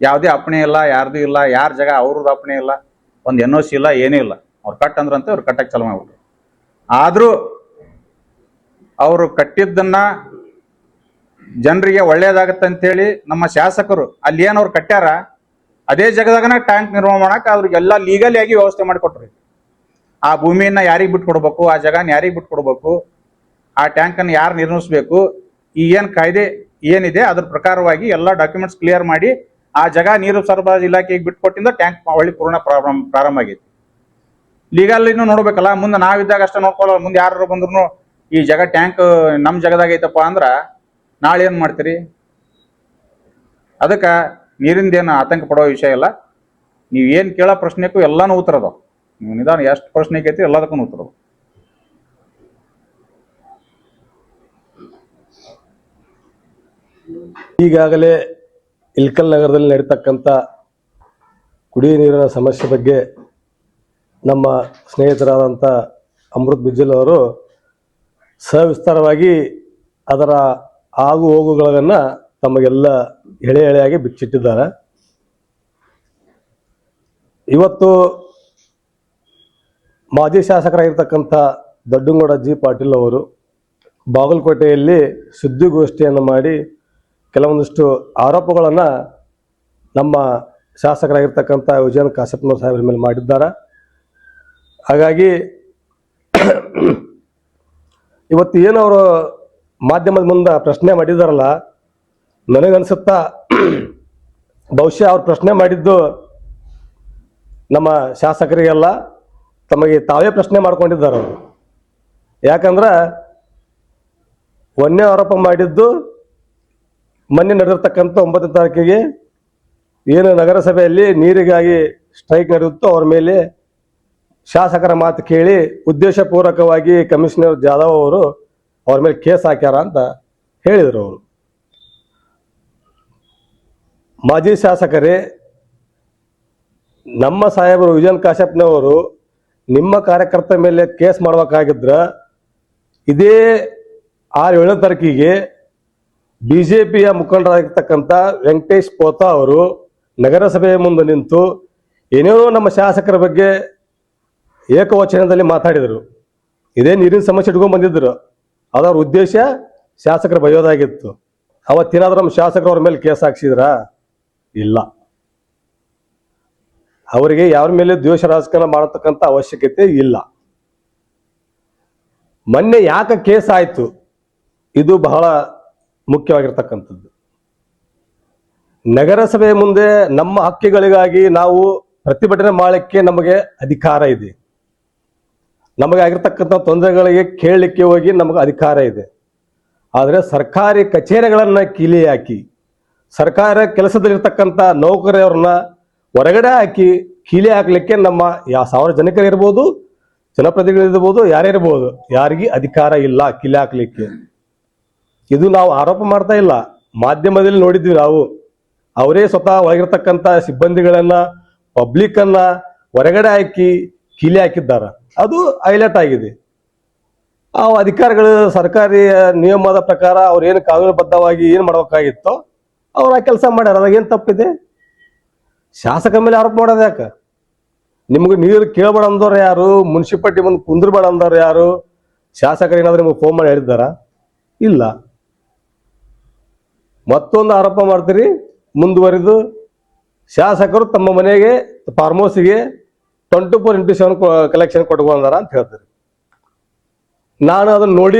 ಯಾವುದೇ ಅಪ್ಪಣೆ ಇಲ್ಲ, ಯಾರ್ದು ಇಲ್ಲ, ಯಾರ ಜಾಗ ಅವ್ರದ್ದು ಅಪ್ಪಣೆ ಇಲ್ಲ, ಒಂದು NOC ಇಲ್ಲ, ಏನೂ ಇಲ್ಲ. ಅವ್ರು ಕಟ್ಟಂದ್ರಂತ ಅವ್ರು ಕಟ್ಟಕ್ಕೆ ಚಾಲು ಮಾಡ್ಬಿಟ್ರು. ಆದ್ರೂ ಅವರು ಕಟ್ಟಿದ್ದನ್ನ ಜನರಿಗೆ ಒಳ್ಳೇದಾಗತ್ತೆ ಅಂತೇಳಿ ನಮ್ಮ ಶಾಸಕರು ಅಲ್ಲಿ ಏನ್ ಅವ್ರು ಕಟ್ಟ್ಯಾರ ಅದೇ ಜಾಗದಾಗನ ಟ್ಯಾಂಕ್ ನಿರ್ಮಾಣ ಮಾಡಕ್ ಅವ್ರಿಗೆಲ್ಲ ಲೀಗಲಿ ಆಗಿ ವ್ಯವಸ್ಥೆ ಮಾಡಿಕೊಟ್ರಿ. ಆ ಭೂಮಿಯನ್ನ ಯಾರಿಗೆ ಬಿಟ್ಕೊಡ್ಬೇಕು, ಆ ಜಾಗನ ಯಾರಿಗೆ ಬಿಟ್ಕೊಡ್ಬೇಕು, ಆ ಟ್ಯಾಂಕನ್ನು ಯಾರು ನಿರ್ಮಿಸ್ಬೇಕು, ಈ ಏನ್ ಕಾಯ್ದೆ ಏನಿದೆ ಅದ್ರ ಪ್ರಕಾರವಾಗಿ ಎಲ್ಲ ಡಾಕ್ಯುಮೆಂಟ್ಸ್ ಕ್ಲಿಯರ್ ಮಾಡಿ ಆ ಜಾಗ ನೀರು ಸರಬರಾಜು ಇಲಾಖೆಗೆ ಬಿಟ್ಕೊಟ್ಟಿಂದ ಟ್ಯಾಂಕ್ ಒಳ್ಳೆ ಪೂರ್ಣ ಪ್ರಾರಂಭ ಆಗೈತಿ. ಲೀಗಲ್ ಇನ್ನು ನೋಡ್ಬೇಕಲ್ಲ, ಮುಂದೆ ನಾವಿದ್ದಾಗ ಅಷ್ಟೇ ನೋಡ್ಕೊಳ್ಳೋ, ಮುಂದೆ ಯಾರು ಬಂದ್ರು ಈ ಜಾಗ ಟ್ಯಾಂಕ್ ನಮ್ಮ ಜಾಗದಾಗ ಐತಪ್ಪ ಅಂದ್ರ ನಾಳೆ ಏನ್ ಮಾಡ್ತೀರಿ? ಅದಕ್ಕೆ ನೀರಿಂದೇನು ಆತಂಕ ಪಡೋ ವಿಷಯ ಇಲ್ಲ. ನೀವು ಏನ್ ಕೇಳೋ ಪ್ರಶ್ನೆಗೂ ಎಲ್ಲಾನು ಉತ್ತರ ಅದಾವ. ನೀವು ನಿಧಾನ ಎಷ್ಟು ಪ್ರಶ್ನೆ ಐತಿ ಎಲ್ಲದಕ್ಕೂ ಉತ್ತರ ಅದಾವ. ಈಗಾಗಲೇ ಇಳಕಲ್ ನಗರದಲ್ಲಿ ನಡೀತಕ್ಕಂಥ ಕುಡಿಯುವ ನೀರಿನ ಸಮಸ್ಯೆ ಬಗ್ಗೆ ನಮ್ಮ ಸ್ನೇಹಿತರಾದಂಥ ಅಮೃತ್ ಬಿಜ್ಜಲ್ ಅವರು ಸವಿಸ್ತಾರವಾಗಿ ಅದರ ಆಗು ಹೋಗುಗಳನ್ನು ತಮಗೆಲ್ಲ ಎಳೆಯಾಗಿ ಬಿಚ್ಚಿಟ್ಟಿದ್ದಾರೆ. ಇವತ್ತು ಮಾಜಿ ಶಾಸಕರಾಗಿರ್ತಕ್ಕಂಥ ದೊಡ್ಡಂಗೌಡ ಜಿ ಪಾಟೀಲ್ ಅವರು ಬಾಗಲಕೋಟೆಯಲ್ಲಿ ಸುದ್ದಿಗೋಷ್ಠಿಯನ್ನು ಮಾಡಿ ಕೆಲವೊಂದಿಷ್ಟು ಆರೋಪಗಳನ್ನು ನಮ್ಮ ಶಾಸಕರಾಗಿರ್ತಕ್ಕಂಥ ವಿಜಯನ್ ಕಾಶಪ್ಪನವ್ರ ಸಾಹೇಬ್ರ ಮೇಲೆ ಮಾಡಿದ್ದಾರೆ. ಹಾಗಾಗಿ ಇವತ್ತು ಏನು ಅವರು ಮಾಧ್ಯಮದ ಮುಂದೆ ಪ್ರಶ್ನೆ ಮಾಡಿದಾರಲ್ಲ, ನನಗನ್ಸುತ್ತಾ ಬಹುಶಃ ಅವ್ರು ಪ್ರಶ್ನೆ ಮಾಡಿದ್ದು ನಮ್ಮ ಶಾಸಕರಿಗೆಲ್ಲ ತಮಗೆ ತಾವೇ ಪ್ರಶ್ನೆ ಮಾಡ್ಕೊಂಡಿದ್ದಾರೆ ಅವರು. ಯಾಕಂದ್ರೆ ಒಂದೇ ಆರೋಪ ಮಾಡಿದ್ದು ಮೊನ್ನೆ ನಡೆದಿರ್ತಕ್ಕಂಥ 9ನೇ ತಾರೀಕಿಗೆ ಏನು ನಗರಸಭೆಯಲ್ಲಿ ನೀರಿಗಾಗಿ ಸ್ಟ್ರೈಕ್ ನಡೆಯುತ್ತೋ ಅವ್ರ ಮೇಲೆ ಶಾಸಕರ ಮಾತು ಕೇಳಿ ಉದ್ದೇಶಪೂರ್ವಕವಾಗಿ ಕಮಿಷನರ್ ಜಾಧವ್ ಅವರು ಅವ್ರ ಮೇಲೆ ಕೇಸ್ ಹಾಕ್ಯಾರ ಅಂತ ಹೇಳಿದರು ಅವರು. ಮಾಜಿ ಶಾಸಕರೇ, ನಮ್ಮ ಸಾಹೇಬರು ವಿಜಯನ್ ಕಾಶಪ್ಪನವರು ನಿಮ್ಮ ಕಾರ್ಯಕರ್ತರ ಮೇಲೆ ಕೇಸ್ ಮಾಡಬೇಕಾಗಿದ್ರ ಇದೇ 6-7ನೇ ತಾರೀಕಿಗೆ ಬಿಜೆಪಿಯ ಮುಖಂಡರಾಗಿರ್ತಕ್ಕಂಥ ವೆಂಕಟೇಶ್ ಪೋತಾ ಅವರು ನಗರಸಭೆಯ ಮುಂದೆ ನಿಂತು ಏನೇನೋ ನಮ್ಮ ಶಾಸಕರ ಬಗ್ಗೆ ಏಕವಚನದಲ್ಲಿ ಮಾತಾಡಿದರು. ಇದೇ ನೀರಿನ ಸಮಸ್ಯೆ ಇಟ್ಕೊಂಡ್ ಬಂದಿದ್ರು. ಅದವ್ರ ಉದ್ದೇಶ ಶಾಸಕರ ಬಯೋದಾಗಿತ್ತು. ಅವತ್ತೇನಾದ್ರೂ ನಮ್ಮ ಶಾಸಕರು ಅವ್ರ ಮೇಲೆ ಕೇಸ್ ಹಾಕ್ಸಿದ್ರ? ಇಲ್ಲ. ಅವರಿಗೆ ಯಾರ ಮೇಲೆ ದ್ವೇಷ ರಾಜಕಾರಣ ಮಾಡತಕ್ಕಂಥ ಅವಶ್ಯಕತೆ ಇಲ್ಲ. ಮೊನ್ನೆ ಯಾಕೆ ಕೇಸ್ ಆಯ್ತು, ಇದು ಬಹಳ ಮುಖ್ಯವಾಗಿರ್ತಕ್ಕಂಥದ್ದು. ನಗರಸಭೆ ಮುಂದೆ ನಮ್ಮ ಹಕ್ಕುಗಳಿಗಾಗಿ ನಾವು ಪ್ರತಿಭಟನೆ ಮಾಡಲಿಕ್ಕೆ ನಮಗೆ ಅಧಿಕಾರ ಇದೆ. ನಮಗೆ ಆಗಿರ್ತಕ್ಕಂಥ ತೊಂದರೆಗಳಿಗೆ ಕೇಳಲಿಕ್ಕೆ ಹೋಗಿ ನಮಗೆ ಅಧಿಕಾರ ಇದೆ. ಆದರೆ ಸರ್ಕಾರಿ ಕಚೇರಿಗಳನ್ನ ಕೀಲಿ ಹಾಕಿ, ಸರ್ಕಾರ ಕೆಲಸದಲ್ಲಿರ್ತಕ್ಕಂಥ ನೌಕರರನ್ನ ಹೊರಗಡೆ ಹಾಕಿ ಕೀಲಿ ಹಾಕ್ಲಿಕ್ಕೆ ನಮ್ಮ 1000 ಜನಕರಿರ್ಬೋದು, ಜನಪ್ರತಿನಿಧಿಗಳಿರ್ಬೋದು, ಯಾರಿರ್ಬೋದು, ಯಾರಿಗೆ ಅಧಿಕಾರ ಇಲ್ಲ ಕೀಲಿ ಹಾಕ್ಲಿಕ್ಕೆ. ಇದು ನಾವು ಆರೋಪ ಮಾಡ್ತಾ ಇಲ್ಲ, ಮಾಧ್ಯಮದಲ್ಲಿ ನೋಡಿದ್ವಿ ನಾವು. ಅವರೇ ಸ್ವತಃ ಒಳಗಿರ್ತಕ್ಕಂಥ ಸಿಬ್ಬಂದಿಗಳನ್ನ, ಪಬ್ಲಿಕ್ ಅನ್ನ ಹೊರಗಡೆ ಹಾಕಿ ಕೀಲಿ ಹಾಕಿದ್ದಾರೆ. ಅದು ಹೈಲೈಟ್ ಆಗಿದೆ. ಆ ಅಧಿಕಾರಿಗಳು ಸರ್ಕಾರಿ ನಿಯಮದ ಪ್ರಕಾರ ಅವ್ರು ಏನು ಕಾನೂನುಬದ್ಧವಾಗಿ ಏನು ಮಾಡ್ಬೇಕಾಗಿತ್ತೋ ಅವ್ರು ಆ ಕೆಲಸ ಮಾಡ್ಯಾರ. ಅದಾಗೇನು ತಪ್ಪಿದೆ? ಶಾಸಕರ ಮೇಲೆ ಆರೋಪ ಮಾಡೋದು ಯಾಕೆ? ನಿಮ್ಗೆ ನೀರು ಕೇಳಬೇಡ ಅಂದವ್ರು ಯಾರು? ಮುನ್ಸಿಪಾಲ್ಟಿ ಮುಂದೆ ಕುಂದ್ರಬೇಡ ಅಂದವ್ರು ಯಾರು? ಶಾಸಕರು ಏನಾದ್ರು ನಿಮ್ಗೆ ಫೋನ್ ಮಾಡಿ ಹೇಳಿದ್ದಾರ? ಇಲ್ಲ. ಮತ್ತೊಂದು ಆರೋಪ ಮಾಡ್ತೀರಿ. ಮುಂದುವರಿದು ಶಾಸಕರು ತಮ್ಮ ಮನೆಗೆ ಫಾರ್ಮ್ ಹೌಸ್ಗೆ 24x7 ಕಲೆಕ್ಷನ್ ಕೊಟ್ಕೊಂಡಾರ ಅಂತ ಹೇಳ್ತಾರೆ. ನಾನು ಅದನ್ನ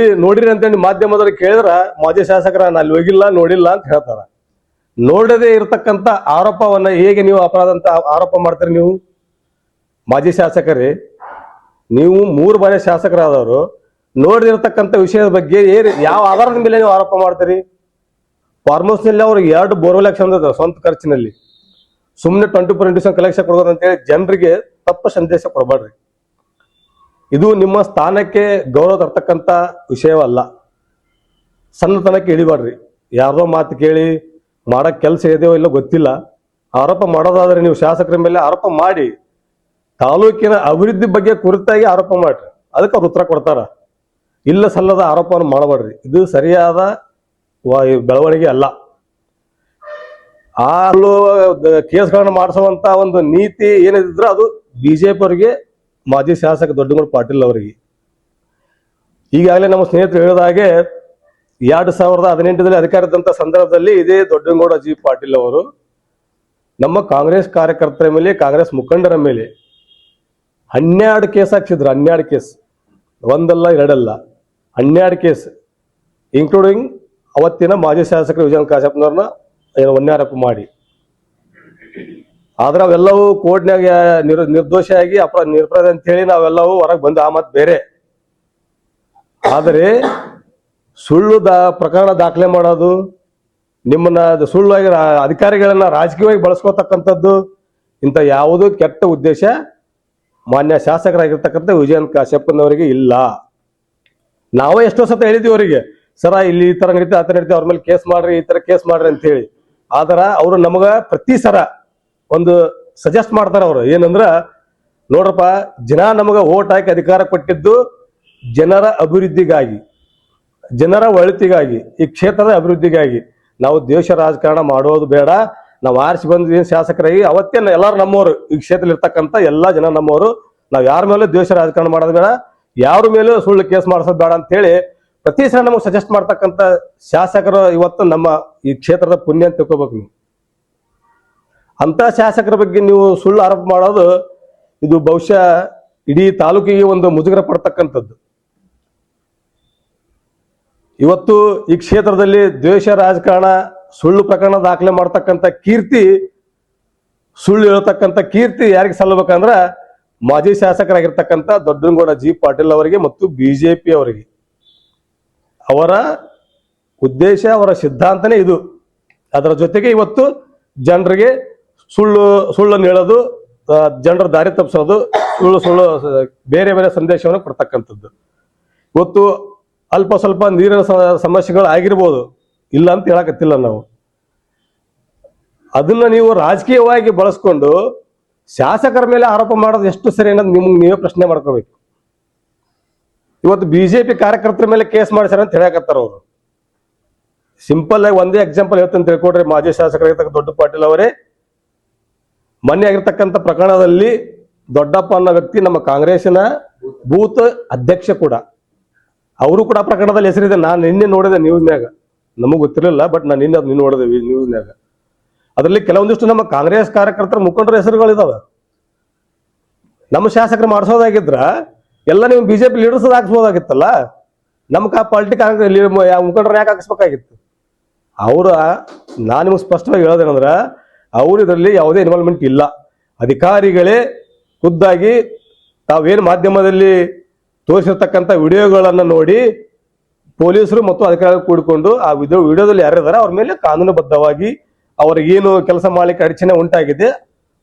ನೋಡಿರಿ ಅಂತೇಳಿ ಮಾಧ್ಯಮದಲ್ಲಿ ಕೇಳಿದ್ರ ಮಾಜಿ ಶಾಸಕರ ನಾನು ಅಲ್ಲಿ ಹೋಗಿಲ್ಲ, ನೋಡಿಲ್ಲ ಅಂತ ಹೇಳ್ತಾರ. ನೋಡದೇ ಇರತಕ್ಕಂಥ ಆರೋಪವನ್ನ ಹೇಗೆ ನೀವು ಅಪರಾಧ ಅಂತ ಆರೋಪ ಮಾಡ್ತೀರಿ? ನೀವು ಮಾಜಿ ಶಾಸಕರೇ, ನೀವು 3 ಬಾರಿ ಶಾಸಕರಾದವರು ನೋಡಿದಿರ್ತಕ್ಕಂಥ ವಿಷಯದ ಬಗ್ಗೆ ಯಾವ ಆಧಾರದ ಮೇಲೆ ನೀವು ಆರೋಪ ಮಾಡ್ತೀರಿ? ಫಾರ್ಮ್ ಹೌಸ್ನಲ್ಲಿ ಅವ್ರಿಗೆ 2 ಬೋರ್ವೆಲ್ ಹಾಕ್ಸಂದ ಸ್ವಂತ ಖರ್ಚಿನಲ್ಲಿ. ಸುಮ್ಮನೆ 24x7 ಕಲೆಕ್ಷನ್ ಕೊಡೋದು ಅಂತೇಳಿ ಜನರಿಗೆ ತಪ್ಪ ಸಂದೇಶ ಕೊಡಬೇಡ್ರಿ. ಇದು ನಿಮ್ಮ ಸ್ಥಾನಕ್ಕೆ ಗೌರವ ತರ್ತಕ್ಕಂಥ ವಿಷಯವಲ್ಲ. ಸಣ್ಣತನಕ್ಕೆ ಇಳಿಬೇಡ್ರಿ. ಯಾರ್ದೋ ಮಾತು ಕೇಳಿ ಮಾಡಕ್ ಕೆಲಸ ಇದೆಯೋ ಇಲ್ಲೋ ಗೊತ್ತಿಲ್ಲ, ಆರೋಪ ಮಾಡೋದಾದ್ರೆ ನೀವು ಶಾಸಕರ ಮೇಲೆ ಆರೋಪ ಮಾಡಿ, ತಾಲೂಕಿನ ಅಭಿವೃದ್ಧಿ ಬಗ್ಗೆ ಕುರಿತಾಗಿ ಆರೋಪ ಮಾಡ್ರಿ. ಅದಕ್ಕೆ ಅವ್ರು ಉತ್ತರ ಕೊಡ್ತಾರ. ಇಲ್ಲ ಸಲ್ಲದ ಆರೋಪವನ್ನು ಮಾಡಬೇಡ್ರಿ. ಇದು ಸರಿಯಾದ ಬೆಳವಣಿಗೆ ಅಲ್ಲ. ಆ ಕೇಸ್ಗಳನ್ನ ಮಾಡಿಸುವಂತ ಒಂದು ನೀತಿ ಏನಿದ್ರೆ ಅದು ಬಿಜೆಪಿ ಅವರಿಗೆ, ಮಾಜಿ ಶಾಸಕ ದೊಡ್ಡಗೌಡ ಪಾಟೀಲ್ ಅವರಿಗೆ. ಈಗಾಗಲೇ ನಮ್ಮ ಸ್ನೇಹಿತರು ಹೇಳಿದ ಹಾಗೆ 2018ರಲ್ಲಿ ಅಧಿಕಾರ ಇದ್ದಂತ ಸಂದರ್ಭದಲ್ಲಿ ಇದೇ ದೊಡ್ಡಗೌಡ ಜಿ ಪಾಟೀಲ್ ಅವರು ನಮ್ಮ ಕಾಂಗ್ರೆಸ್ ಕಾರ್ಯಕರ್ತರ ಮೇಲೆ, ಕಾಂಗ್ರೆಸ್ ಮುಖಂಡರ ಮೇಲೆ 12 ಕೇಸ್ ಹಾಕ್ಸಿದ್ರು. 12 ಕೇಸ್, ಒಂದಲ್ಲ ಎರಡಲ್ಲ, 12 ಕೇಸ್, ಇನ್ಕ್ಲೂಡಿಂಗ್ ಅವತ್ತಿನ ಮಾಜಿ ಶಾಸಕರು ವಿಜಯನ್ ಕಾಶಪ್ಪನವ್ರನ್ನ ಹೊಣೆಯಾರೋಪ ಮಾಡಿ. ಆದ್ರೆ ಅವೆಲ್ಲವೂ ಕೋರ್ಟ್ನಾಗ ನಿರ್ದೋಷಿಯಾಗಿ ನಿರಪರಾಧ ಅಂತ ಹೇಳಿ ನಾವೆಲ್ಲವೂ ಹೊರಗೆ ಬಂದು ಆ ಮಾತು ಬೇರೆ. ಆದರೆ ಸುಳ್ಳು ಪ್ರಕರಣ ದಾಖಲೆ ಮಾಡೋದು, ನಿಮ್ಮನ್ನ ಸುಳ್ಳು ಅಧಿಕಾರಿಗಳನ್ನ ರಾಜಕೀಯವಾಗಿ ಬಳಸ್ಕೋತಕ್ಕಂಥದ್ದು, ಇಂಥ ಯಾವುದೂ ಕೆಟ್ಟ ಉದ್ದೇಶ ಮಾನ್ಯ ಶಾಸಕರಾಗಿರ್ತಕ್ಕಂಥ ವಿಜಯನ್ ಕಾಶಪ್ಪನವರಿಗೆ ಇಲ್ಲ. ನಾವೇ ಎಷ್ಟೋ ಸತ ಹೇಳಿದ್ವಿ ಅವರಿಗೆ, ಸರ ಇಲ್ಲಿ ಈ ತರ ನಡೀತಾ, ಆ ತರ ನಡೀತಾ, ಅವ್ರ ಮೇಲೆ ಕೇಸ್ ಮಾಡ್ರಿ, ಈ ತರ ಕೇಸ್ ಮಾಡ್ರಿ ಅಂತ ಹೇಳಿ. ಆದ್ರ ಅವರು ನಮಗ ಪ್ರತಿ ಸರ ಒಂದು ಸಜೆಸ್ಟ್ ಮಾಡ್ತಾರ. ಅವ್ರು ಏನಂದ್ರ, ನೋಡ್ರಪ್ಪ, ಜನ ನಮಗ ಓಟ್ ಹಾಕಿ ಅಧಿಕಾರ ಕೊಟ್ಟಿದ್ದು ಜನರ ಅಭಿವೃದ್ಧಿಗಾಗಿ, ಜನರ ಒಳಿತಿಗಾಗಿ, ಈ ಕ್ಷೇತ್ರದ ಅಭಿವೃದ್ಧಿಗಾಗಿ. ನಾವು ದೇಶ ರಾಜಕಾರಣ ಮಾಡೋದು ಬೇಡ. ನಾವು ಆರಿಸಿ ಬಂದ ಏನ್ ಶಾಸಕರಾಗಿ ಅವತ್ತೇ ಎಲ್ಲಾರು ನಮ್ಮವರು, ಈ ಕ್ಷೇತ್ರದಲ್ಲಿ ಇರ್ತಕ್ಕಂಥ ಎಲ್ಲಾ ಜನ ನಮ್ಮವರು. ನಾವ್ ಯಾರ ಮೇಲೆ ದ್ವೇಷ ರಾಜಕಾರಣ ಮಾಡೋದು ಬೇಡ, ಯಾರ ಮೇಲೂ ಸುಳ್ಳು ಕೇಸ್ ಮಾಡಿಸೋದು ಬೇಡ ಅಂತ ಹೇಳಿ ಪ್ರತಿ ಸಲ ನಮಗೆ ಸಜೆಸ್ಟ್ ಮಾಡ್ತಕ್ಕಂಥ ಶಾಸಕರು ಇವತ್ತು ನಮ್ಮ ಈ ಕ್ಷೇತ್ರದ ಪುಣ್ಯ ಅಂತ ತಿಳ್ಕೊಬೇಕು ನೀವು. ಅಂತ ಶಾಸಕರ ಬಗ್ಗೆ ನೀವು ಸುಳ್ಳು ಆರೋಪ ಮಾಡೋದು, ಇದು ಬಹುಶಃ ಇಡೀ ತಾಲೂಕಿಗೆ ಒಂದು ಮುಜುಗರ ಪಡ್ತಕ್ಕಂಥದ್ದು. ಇವತ್ತು ಈ ಕ್ಷೇತ್ರದಲ್ಲಿ ದ್ವೇಷ ರಾಜಕಾರಣ, ಸುಳ್ಳು ಪ್ರಕರಣ ದಾಖಲೆ ಮಾಡ್ತಕ್ಕಂಥ ಕೀರ್ತಿ, ಸುಳ್ಳು ಹೇಳ್ತಕ್ಕಂಥ ಕೀರ್ತಿ ಯಾರಿಗೆ ಸಲ್ಲಬೇಕಂದ್ರ ಮಾಜಿ ಶಾಸಕರಾಗಿರ್ತಕ್ಕಂಥ ದೊಡ್ಡಗೌಡ ಜಿ ಪಾಟೀಲ್ ಅವರಿಗೆ ಮತ್ತು ಬಿಜೆಪಿ ಅವರಿಗೆ. ಅವರ ಉದ್ದೇಶ, ಅವರ ಸಿದ್ಧಾಂತನೇ ಇದು. ಅದರ ಜೊತೆಗೆ ಇವತ್ತು ಜನರಿಗೆ ಸುಳ್ಳನ್ನು ಹೇಳೋದು, ಜನರ ದಾರಿ ತಪ್ಪಿಸೋದು, ಸುಳ್ಳು ಬೇರೆ ಬೇರೆ ಸಂದೇಶವನ್ನು ಕೊಡ್ತಕ್ಕಂಥದ್ದು. ಇವತ್ತು ಅಲ್ಪ ಸ್ವಲ್ಪ ನೀರಿನ ಸಮಸ್ಯೆಗಳು ಆಗಿರ್ಬೋದು, ಇಲ್ಲ ಅಂತ ಹೇಳಕತ್ತಿಲ್ಲ ನಾವು. ಅದನ್ನ ನೀವು ರಾಜಕೀಯವಾಗಿ ಬಳಸ್ಕೊಂಡು ಶಾಸಕರ ಮೇಲೆ ಆರೋಪ ಮಾಡೋದು ಎಷ್ಟು ಸರಿ ಅನ್ನೋದು ನಿಮ್ಗೆ ನೀವೇ ಪ್ರಶ್ನೆ ಮಾಡ್ಕೋಬೇಕು. ಇವತ್ತು ಬಿಜೆಪಿ ಕಾರ್ಯಕರ್ತರ ಮೇಲೆ ಕೇಸ್ ಮಾಡಿಸ್ಯಾರ ಅಂತ ಹೇಳಕತ್ತಾರ ಅವರು. ಸಿಂಪಲ್ ಆಗಿ ಒಂದೇ ಎಕ್ಸಾಂಪಲ್ ಹೇಳ್ತಂತ ತಿಳ್ಕೊಡ್ರಿ. ಮಾಜಿ ಶಾಸಕರಾಗಿರ್ತಕ್ಕ ದೊಡ್ಡ ಪಾಟೀಲ್ ಅವರೇ ಮೊನ್ನೆ ಆಗಿರ್ತಕ್ಕಂಥ ಪ್ರಕರಣದಲ್ಲಿ ದೊಡ್ಡಪ್ಪ ಅನ್ನೋ ವ್ಯಕ್ತಿ ನಮ್ಮ ಕಾಂಗ್ರೆಸ್ಸಿನ ಬೂತ್ ಅಧ್ಯಕ್ಷ ಕೂಡ, ಅವರು ಕೂಡ ಪ್ರಕರಣದಲ್ಲಿ ಹೆಸರಿದೆ. ನಾನು ನಿನ್ನೆ ನೋಡಿದೆ ನ್ಯೂಸ್ನ್ಯಾಗ, ನಮಗ್ ಗೊತ್ತಿರಲಿಲ್ಲ, ಬಟ್ ನಾನು ನಿನ್ನೆ ಅದನ್ನ ನೋಡಿದೆ ನ್ಯೂಸ್ನ್ಯಾಗ. ಅದರಲ್ಲಿ ಕೆಲವೊಂದಿಷ್ಟು ನಮ್ಮ ಕಾಂಗ್ರೆಸ್ ಕಾರ್ಯಕರ್ತರ ಮುಖಂಡರ ಹೆಸರುಗಳಿದಾವೆ. ನಮ್ಮ ಶಾಸಕರು ಮಾಡಿಸೋದಾಗಿದ್ರ ಎಲ್ಲ ನೀವು ಬಿಜೆಪಿ ಲೀಡರ್ಸ್ ಹಾಕ್ಸ್ಬೋದಾಗಿತ್ತಲ್ಲ. ನಮ್ಗೆ ಆ ಪೊಲಿಟಿಕಲ್ ಮುಖಂಡರು ಯಾಕೆ ಹಾಕಿಸ್ಬೇಕಾಗಿತ್ತು? ನಾನು ನಿಮ್ಗೆ ಸ್ಪಷ್ಟವಾಗಿ ಹೇಳೋದೇನಂದ್ರ, ಅವ್ರು ಇದರಲ್ಲಿ ಯಾವುದೇ ಇನ್ವಾಲ್ವ್ಮೆಂಟ್ ಇಲ್ಲ. ಅಧಿಕಾರಿಗಳೇ ಖುದ್ದಾಗಿ ತಾವೇನು ಮಾಧ್ಯಮದಲ್ಲಿ ತೋರಿಸಿರ್ತಕ್ಕಂಥ ವಿಡಿಯೋಗಳನ್ನು ನೋಡಿ ಪೊಲೀಸರು ಮತ್ತು ಅಧಿಕಾರಿಗಳು ಕೂಡಿಕೊಂಡು ಆ ವಿಡಿಯೋದಲ್ಲಿ ಯಾರಿದ್ದಾರೆ ಅವ್ರ ಮೇಲೆ ಕಾನೂನುಬದ್ಧವಾಗಿ ಅವ್ರಿಗೇನು ಕೆಲಸ ಮಾಡ್ಲಿಕ್ಕೆ ಅಡಚಣೆ ಉಂಟಾಗಿದೆ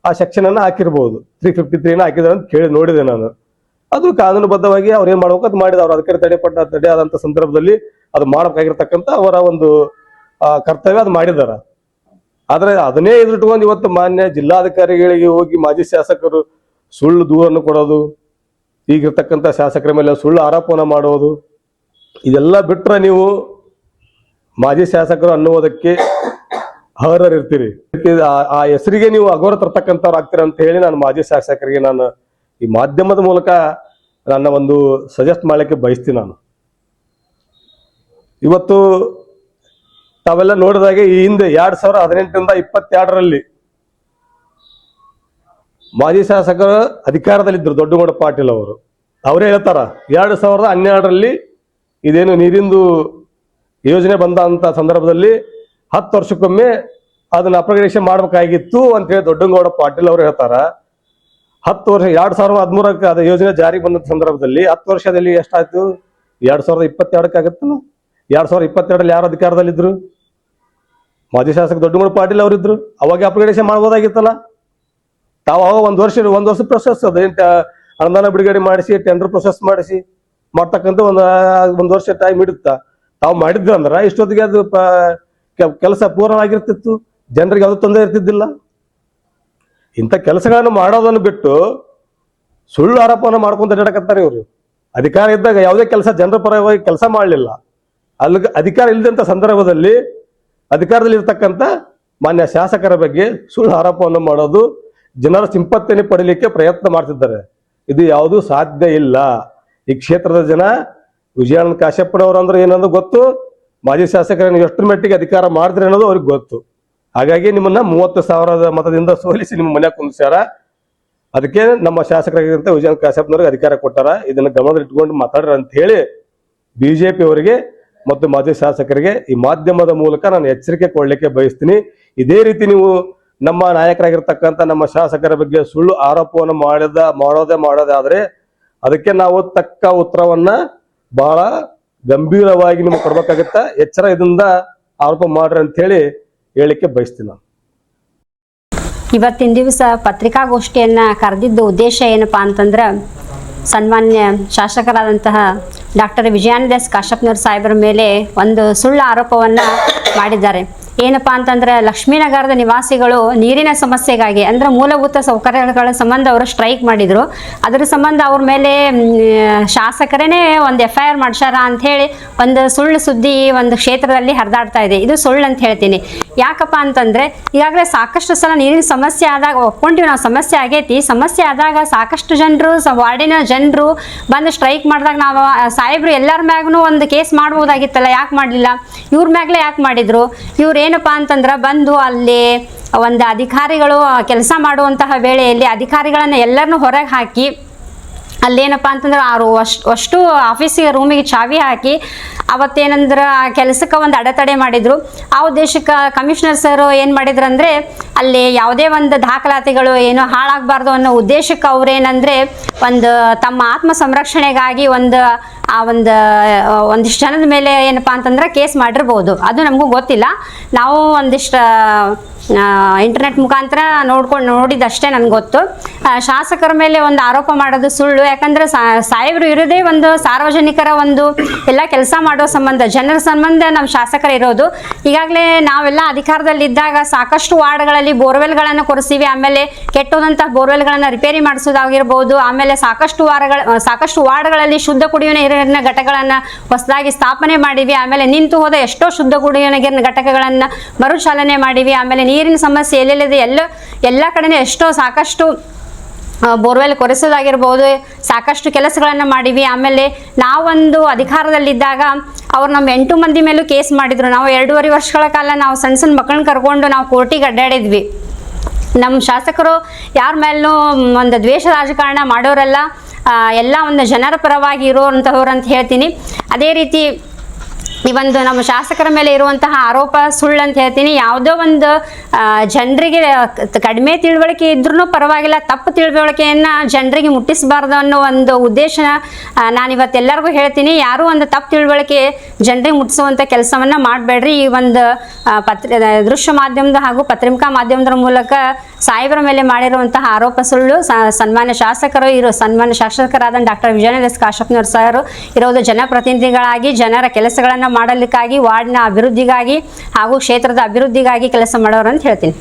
ಆ ಸೆಕ್ಷನ್ ಅನ್ನ ಹಾಕಿರ್ಬೋದು. 353 ಹಾಕಿದಾರೆ ಅಂತ ಕೇಳಿ ನೋಡಿದೆ ನಾನು. ಅದು ಕಾನೂನುಬದ್ಧವಾಗಿ ಅವ್ರು ಏನ್ ಮಾಡ್ಬೇಕು ಅದು ಮಾಡಿದ. ಅವ್ರ ಅಧಿಕಾರಿ ತಡೆಯಾದಂತ ಸಂದರ್ಭದಲ್ಲಿ ಅದು ಮಾಡಬೇಕಾಗಿರ್ತಕ್ಕಂಥ ಅವರ ಒಂದು ಕರ್ತವ್ಯ ಅದು ಮಾಡಿದಾರ. ಆದ್ರೆ ಅದನ್ನೇ ಎದುರಿಟ್ಕೊಂಡು ಇವತ್ತು ಮಾನ್ಯ ಜಿಲ್ಲಾಧಿಕಾರಿಗಳಿಗೆ ಹೋಗಿ ಮಾಜಿ ಶಾಸಕರು ಸುಳ್ಳು ದೂರನ್ನು ಕೊಡೋದು, ಈಗಿರ್ತಕ್ಕಂಥ ಶಾಸಕರ ಮೇಲೆ ಸುಳ್ಳು ಆರೋಪನ ಮಾಡೋದು, ಇದೆಲ್ಲ ಬಿಟ್ರೆ ನೀವು ಮಾಜಿ ಶಾಸಕರು ಅನ್ನುವುದಕ್ಕೆ ಅರ್ಹರಿರ್ತೀರಿ. ಆ ಹೆಸರಿಗೆ ನೀವು ಅಗೌರವ ತರ್ತಕ್ಕಂಥವ್ರು ಆಗ್ತೀರ ಅಂತ ಹೇಳಿ ನಾನು ಮಾಜಿ ಶಾಸಕರಿಗೆ ನಾನು ಈ ಮಾಧ್ಯಮದ ಮೂಲಕ ನನ್ನ ಒಂದು ಸಜೆಸ್ಟ್ ಮಾಡ್ಲಿಕ್ಕೆ ಬಯಸ್ತೀನಿ. ನಾನು ಇವತ್ತು ತಾವೆಲ್ಲ ನೋಡಿದಾಗೆ ಈ ಹಿಂದೆ 2018ರಿಂದ 22ರಲ್ಲಿ ಮಾಜಿ ಶಾಸಕರು ಅಧಿಕಾರದಲ್ಲಿದ್ದರು. ದೊಡ್ಡಗೌಡ ಪಾಟೀಲ್ ಅವರು ಅವರೇ ಹೇಳ್ತಾರ 2012ರಲ್ಲಿ ಇದೇನು ನೀರಿಂದು ಯೋಜನೆ ಬಂದಂತ ಸಂದರ್ಭದಲ್ಲಿ 10 ವರ್ಷಕ್ಕೊಮ್ಮೆ ಅದನ್ನ ಅಪ್ಗ್ರೇಡೇಷನ್ ಮಾಡ್ಬೇಕಾಗಿತ್ತು ಅಂತ ಹೇಳಿ ದೊಡ್ಡಗೌಡ ಪಾಟೀಲ್ ಅವರು ಹೇಳ್ತಾರ. 10 ವರ್ಷ 2013ಕ್ಕೆ ಅದ ಯೋಜನೆ ಜಾರಿಗೆ ಬಂದ ಸಂದರ್ಭದಲ್ಲಿ 10 ವರ್ಷದಲ್ಲಿ ಎಷ್ಟಾಯ್ತು? 2022ಕ್ಕೆ ಆಗುತ್ತಲ್ಲ. 2022ರಲ್ಲಿ ಯಾರು ಅಧಿಕಾರದಲ್ಲಿದ್ರು? ಮಾಜಿ ಶಾಸಕ ದೊಡ್ಡಗೌಡ ಪಾಟೀಲ್ ಅವರಿದ್ರು. ಅವಾಗ ಅಪ್ಗ್ರೇಡೇಷನ್ ಮಾಡ್ಬೋದಾಗಿತ್ತಲ್ಲ. ತಾವು ಅವಾಗ ಒಂದು ವರ್ಷ ಪ್ರೊಸೆಸ್ ಅದು ಅನುದಾನ ಬಿಡುಗಡೆ ಮಾಡಿಸಿ ಟೆಂಡರ್ ಪ್ರೊಸೆಸ್ ಮಾಡಿಸಿ ಮಾಡ್ತಕ್ಕಂಥ ಒಂದು ವರ್ಷ ಟೈಮ್ ಇಡುತ್ತಾ ತಾವು ಮಾಡಿದ್ರು ಅಂದ್ರ ಇಷ್ಟೊತ್ತಿಗೆ ಅದು ಕೆಲಸ ಪೂರ್ಣವಾಗಿರ್ತಿತ್ತು, ಜನರಿಗೆ ಯಾವ್ದು ತೊಂದರೆ ಇರ್ತಿದ್ದಿಲ್ಲ. ಇಂಥ ಕೆಲಸಗಳನ್ನು ಮಾಡೋದನ್ನು ಬಿಟ್ಟು ಸುಳ್ಳು ಆರೋಪವನ್ನು ಮಾಡ್ಕೊಂತ ಅಡ್ಡಾಡಕತ್ತಾರೆ ಇವರು. ಅಧಿಕಾರ ಇದ್ದಾಗ ಯಾವುದೇ ಕೆಲಸ ಜನರ ಪರವಾಗಿ ಕೆಲಸ ಮಾಡಲಿಲ್ಲ. ಅಲ್ಲಿ ಅಧಿಕಾರ ಇಲ್ಲದಂತ ಸಂದರ್ಭದಲ್ಲಿ ಅಧಿಕಾರದಲ್ಲಿ ಇರ್ತಕ್ಕಂಥ ಮಾನ್ಯ ಶಾಸಕರ ಬಗ್ಗೆ ಸುಳ್ಳು ಆರೋಪವನ್ನು ಮಾಡೋದು, ಜನರ ಸಿಂಪತ್ತಿಯನ್ನು ಪಡೀಲಿಕ್ಕೆ ಪ್ರಯತ್ನ ಮಾಡ್ತಿದ್ದಾರೆ. ಇದು ಯಾವುದೂ ಸಾಧ್ಯ ಇಲ್ಲ. ಈ ಕ್ಷೇತ್ರದ ಜನ ವಿಜಯಾನಂದ ಕಾಶ್ಯಪ್ಪನವರು ಅಂದ್ರೆ ಏನಂದ್ರೆ ಗೊತ್ತು, ಮಾಜಿ ಶಾಸಕರನ್ನು ಎಷ್ಟರ ಮಟ್ಟಿಗೆ ಅಧಿಕಾರ ಮಾಡಿದ್ರೆ ಅನ್ನೋದು ಅವ್ರಿಗೆ ಗೊತ್ತು. ಹಾಗಾಗಿ ನಿಮ್ಮನ್ನ 30,000 ಮತದಿಂದ ಸೋಲಿಸಿ ನಿಮ್ಮ ಮನೆ ಕುಂದಿಸ್ಯಾರ. ಅದಕ್ಕೆ ನಮ್ಮ ಶಾಸಕರಾಗಿರಂತ ವಿಜಯಾನಂದ ಕಾಶ್ಯಪ್ಪನವ್ರಿಗೆ ಅಧಿಕಾರ ಕೊಟ್ಟಾರ. ಇದನ್ನ ಗಮನದಲ್ಲಿ ಇಟ್ಕೊಂಡು ಮಾತಾಡ್ರ ಅಂತ ಹೇಳಿ ಬಿಜೆಪಿ ಅವರಿಗೆ ಮತ್ತು ಮಾಜಿ ಶಾಸಕರಿಗೆ ಈ ಮಾಧ್ಯಮದ ಮೂಲಕ ನಾನು ಎಚ್ಚರಿಕೆ ಕೊಡ್ಲಿಕ್ಕೆ ಬಯಸ್ತೀನಿ. ಇದೇ ರೀತಿ ನೀವು ನಮ್ಮ ನಾಯಕರಾಗಿರ್ತಕ್ಕಂಥ ನಮ್ಮ ಶಾಸಕರ ಬಗ್ಗೆ ಸುಳ್ಳು ಆರೋಪವನ್ನು ಮಾಡೋದೇ ಆದ್ರೆ ಅದಕ್ಕೆ ನಾವು ತಕ್ಕ ಉತ್ತರವನ್ನ ಬಹಳ ಗಂಭೀರವಾಗಿ ನಿಮಗೆ ಕೊಡ್ಬೇಕಾಗತ್ತ. ಎಚ್ಚರ ಇದರಿಂದ ಆರೋಪ ಮಾಡ್ರಿ ಅಂತ ಹೇಳಿ ಹೇಳಿಕ್ಕೆ ಬಯಸ್ತೀನಿ ನಾನು. ಇವತ್ತಿನ ದಿವಸ ಪತ್ರಿಕಾಗೋಷ್ಠಿಯನ್ನ ಕರೆದಿದ್ದ ಉದ್ದೇಶ ಏನಪ್ಪಾ ಅಂತಂದ್ರೆ, ಸನ್ಮಾನ್ಯ ಶಾಸಕರಾದಂತಹ ಡಾಕ್ಟರ್ ವಿಜಯಾನಂದ ಕಾಶ್ಯಪ್ಪನವರ ಸಾಹೇಬರ ಮೇಲೆ ಒಂದು ಸುಳ್ಳು ಆರೋಪವನ್ನ ಮಾಡಿದ್ದಾರೆ. ಏನಪ್ಪಾ ಅಂತಂದ್ರೆ, ಲಕ್ಷ್ಮೀನಗರದ ನಿವಾಸಿಗಳು ನೀರಿನ ಸಮಸ್ಯೆಗಾಗಿ ಅಂದ್ರೆ ಮೂಲಭೂತ ಸೌಕರ್ಯಗಳ ಸಂಬಂಧ ಅವರು ಸ್ಟ್ರೈಕ್ ಮಾಡಿದ್ರು. ಅದರ ಸಂಬಂಧ ಅವ್ರ ಮೇಲೆ ಶಾಸಕರೇನೆ ಒಂದು FIR ಮಾಡ್ಸಾರ ಅಂತ ಹೇಳಿ ಒಂದು ಸುಳ್ಳು ಸುದ್ದಿ ಒಂದು ಕ್ಷೇತ್ರದಲ್ಲಿ ಹರಿದಾಡ್ತಾ ಇದೆ. ಇದು ಸುಳ್ಳು ಅಂತ ಹೇಳ್ತೀನಿ. ಯಾಕಪ್ಪ ಅಂತಂದ್ರೆ, ಈಗಾಗಲೇ ಸಾಕಷ್ಟು ಸಲ ನೀರಿನ ಸಮಸ್ಯೆ ಆದಾಗ ಒಪ್ಕೊಂಡಿವಿ ನಾವು, ಸಮಸ್ಯೆ ಆಗೈತಿ. ಸಮಸ್ಯೆ ಆದಾಗ ಸಾಕಷ್ಟು ಜನರು ವಾರ್ಡಿನ ಜನರು ಬಂದು ಸ್ಟ್ರೈಕ್ ಮಾಡಿದಾಗ ನಾವು ಸಾಹೇಬ್ರು ಎಲ್ಲರ ಮ್ಯಾಗೂ ಒಂದು ಕೇಸ್ ಮಾಡ್ಬೋದಾಗಿತ್ತಲ್ಲ, ಯಾಕೆ ಮಾಡಲಿಲ್ಲ? ಇವ್ರ ಮ್ಯಾಗ್ಲೇ ಯಾಕೆ ಮಾಡಿದ್ರು? ಇವ್ರು ಏನಪ್ಪಾ ಅಂತಂದ್ರೆ ಬಂದು ಅಲ್ಲಿ ಒಂದು ಅಧಿಕಾರಿಗಳು ಕೆಲಸ ಮಾಡುವಂತಹ ವೇಳೆಯಲ್ಲಿ ಅಧಿಕಾರಿಗಳನ್ನ ಎಲ್ಲರನ್ನೂ ಹೊರಗೆ ಹಾಕಿ ಅಲ್ಲೇನಪ್ಪ ಅಂತಂದ್ರೆ ಅಷ್ಟು ಆಫೀಸಿಗೆ ರೂಮಿಗೆ ಚಾವಿ ಹಾಕಿ ಅವತ್ತೇನಂದ್ರೆ ಆ ಕೆಲಸಕ್ಕೆ ಒಂದು ಅಡೆತಡೆ ಮಾಡಿದ್ರು. ಆ ಉದ್ದೇಶಕ್ಕೆ ಕಮಿಷನರ್ ಸರ್ ಏನು ಮಾಡಿದ್ರು ಅಂದರೆ, ಅಲ್ಲಿ ಯಾವುದೇ ಒಂದು ದಾಖಲಾತಿಗಳು ಏನೋ ಹಾಳಾಗಬಾರ್ದು ಅನ್ನೋ ಉದ್ದೇಶಕ್ಕೆ ಅವ್ರೇನಂದರೆ ಒಂದು ತಮ್ಮ ಆತ್ಮ ಸಂರಕ್ಷಣೆಗಾಗಿ ಒಂದಿಷ್ಟು ಜನದ ಮೇಲೆ ಏನಪ್ಪಾ ಅಂತಂದ್ರೆ ಕೇಸ್ ಮಾಡಿರ್ಬೋದು. ಅದು ನಮಗೂ ಗೊತ್ತಿಲ್ಲ. ನಾವು ಒಂದಿಷ್ಟು ಇಂಟರ್ನೆಟ್ ಮುಖಾಂತರ ನೋಡಿದಷ್ಟೇ ನನಗೆ ಗೊತ್ತು. ಶಾಸಕರ ಮೇಲೆ ಒಂದು ಆರೋಪ ಮಾಡೋದು ಸುಳ್ಳು. ಯಾಕಂದ್ರೆ ಸಾಹೇಬರು ಇರೋದೇ ಒಂದು ಸಾರ್ವಜನಿಕರ ಒಂದು ಎಲ್ಲ ಕೆಲಸ ಮಾಡೋ ಸಂಬಂಧ, ಜನರ ಸಂಬಂಧ ನಮ್ಮ ಶಾಸಕರು ಇರೋದು. ಈಗಾಗಲೇ ನಾವೆಲ್ಲ ಅಧಿಕಾರದಲ್ಲಿದ್ದಾಗ ಸಾಕಷ್ಟು ವಾರ್ಡ್ಗಳಲ್ಲಿ ಬೋರ್ವೆಲ್ಗಳನ್ನು ಕೊರೆಸಿವಿ. ಆಮೇಲೆ ಕೆಟ್ಟೋದಂತಹ ಬೋರ್ವೆಲ್ಗಳನ್ನು ರಿಪೇರಿ ಮಾಡಿಸೋದಾಗಿರ್ಬೋದು. ಆಮೇಲೆ ಸಾಕಷ್ಟು ವಾರ್ಡ್ಗಳಲ್ಲಿ ಶುದ್ಧ ಕುಡಿಯುವ ನೀರಿನ ಘಟಕಗಳನ್ನು ಹೊಸದಾಗಿ ಸ್ಥಾಪನೆ ಮಾಡಿವಿ. ಆಮೇಲೆ ನಿಂತು ಹೋದ ಎಷ್ಟೋ ಶುದ್ಧ ಕುಡಿಯುವ ನೀರಿನ ಘಟಕಗಳನ್ನು ಮರುಚಾಲನೆ ಮಾಡಿವಿ. ಆಮೇಲೆ ನೀರಿನ ಸಮಸ್ಯೆ ಎಲ್ಲೆಲ್ಲಿದೆ ಎಲ್ಲ ಕಡೆನೇ ಎಷ್ಟೋ ಸಾಕಷ್ಟು ಬೋರ್ವೆಲ್ ಕೊರೆಸೋದಾಗಿರ್ಬೋದು, ಸಾಕಷ್ಟು ಕೆಲಸಗಳನ್ನು ಮಾಡಿವಿ. ಆಮೇಲೆ ನಾವೊಂದು ಅಧಿಕಾರದಲ್ಲಿದ್ದಾಗ ಅವ್ರು ನಮ್ಮ 8 ಮಂದಿ ಮೇಲೂ ಕೇಸ್ ಮಾಡಿದ್ರು. ನಾವು 2.5 ವರ್ಷಗಳ ಕಾಲ ನಾವು ಸಣ್ಣ ಸಣ್ಣ ಮಕ್ಕಳನ್ನ ಕರ್ಕೊಂಡು ನಾವು ಕೋರ್ಟಿಗೆ ಅಡ್ಡಾಡಿದ್ವಿ. ನಮ್ಮ ಶಾಸಕರು ಯಾರ ಮೇಲೂ ಒಂದು ದ್ವೇಷ ರಾಜಕಾರಣ ಮಾಡೋರಲ್ಲ, ಎಲ್ಲ ಒಂದು ಜನರ ಪರವಾಗಿ ಇರುವಂಥವ್ರು ಅಂತ ಹೇಳ್ತೀನಿ. ಅದೇ ರೀತಿ ಈ ಒಂದು ನಮ್ಮ ಶಾಸಕರ ಮೇಲೆ ಇರುವಂತಹ ಆರೋಪ ಸುಳ್ಳು ಅಂತ ಹೇಳ್ತೀನಿ. ಯಾವುದೋ ಒಂದು ಜನರಿಗೆ ಕಡಿಮೆ ತಿಳುವಳಿಕೆ ಇದ್ರೂ ಪರವಾಗಿಲ್ಲ, ತಪ್ಪು ತಿಳುವಳಿಕೆಯನ್ನು ಜನರಿಗೆ ಮುಟ್ಟಿಸಬಾರ್ದು ಅನ್ನೋ ಒಂದು ಉದ್ದೇಶ ನಾನು ಇವತ್ತೆಲ್ಲರಿಗೂ ಹೇಳ್ತೀನಿ. ಯಾರೂ ಒಂದು ತಪ್ಪು ತಿಳುವಳಿಕೆ ಜನರಿಗೆ ಮುಟ್ಟಿಸುವಂಥ ಕೆಲಸವನ್ನು ಮಾಡಬೇಡ್ರಿ. ಈ ಒಂದು ದೃಶ್ಯ ಮಾಧ್ಯಮದ ಹಾಗೂ ಪತ್ರಿಕಾ ಮಾಧ್ಯಮದ ಮೂಲಕ ಸಾಹೇಬರ ಮೇಲೆ ಮಾಡಿರುವಂತಹ ಆರೋಪ ಸುಳ್ಳು. ಸನ್ಮಾನ್ಯ ಶಾಸಕರಾದ ಡಾಕ್ಟರ್ ವಿಜಯಾನಂದ ಎಸ್ ಕಾಶಪ್ಪನವರು ಸರ್ ಇರೋದು ಜನಪ್ರತಿನಿಧಿಗಳಾಗಿ ಜನರ ಕೆಲಸಗಳನ್ನು ಮಾಡಲಿಕ್ಕಾಗಿ, ವಾರ್ಡ್ನ ಅಭಿವೃದ್ಧಿಗಾಗಿ ಹಾಗೂ ಕ್ಷೇತ್ರದ ಅಭಿವೃದ್ಧಿಗಾಗಿ ಕೆಲಸ ಮಾಡೋರು ಅಂತ ಹೇಳ್ತೀನಿ.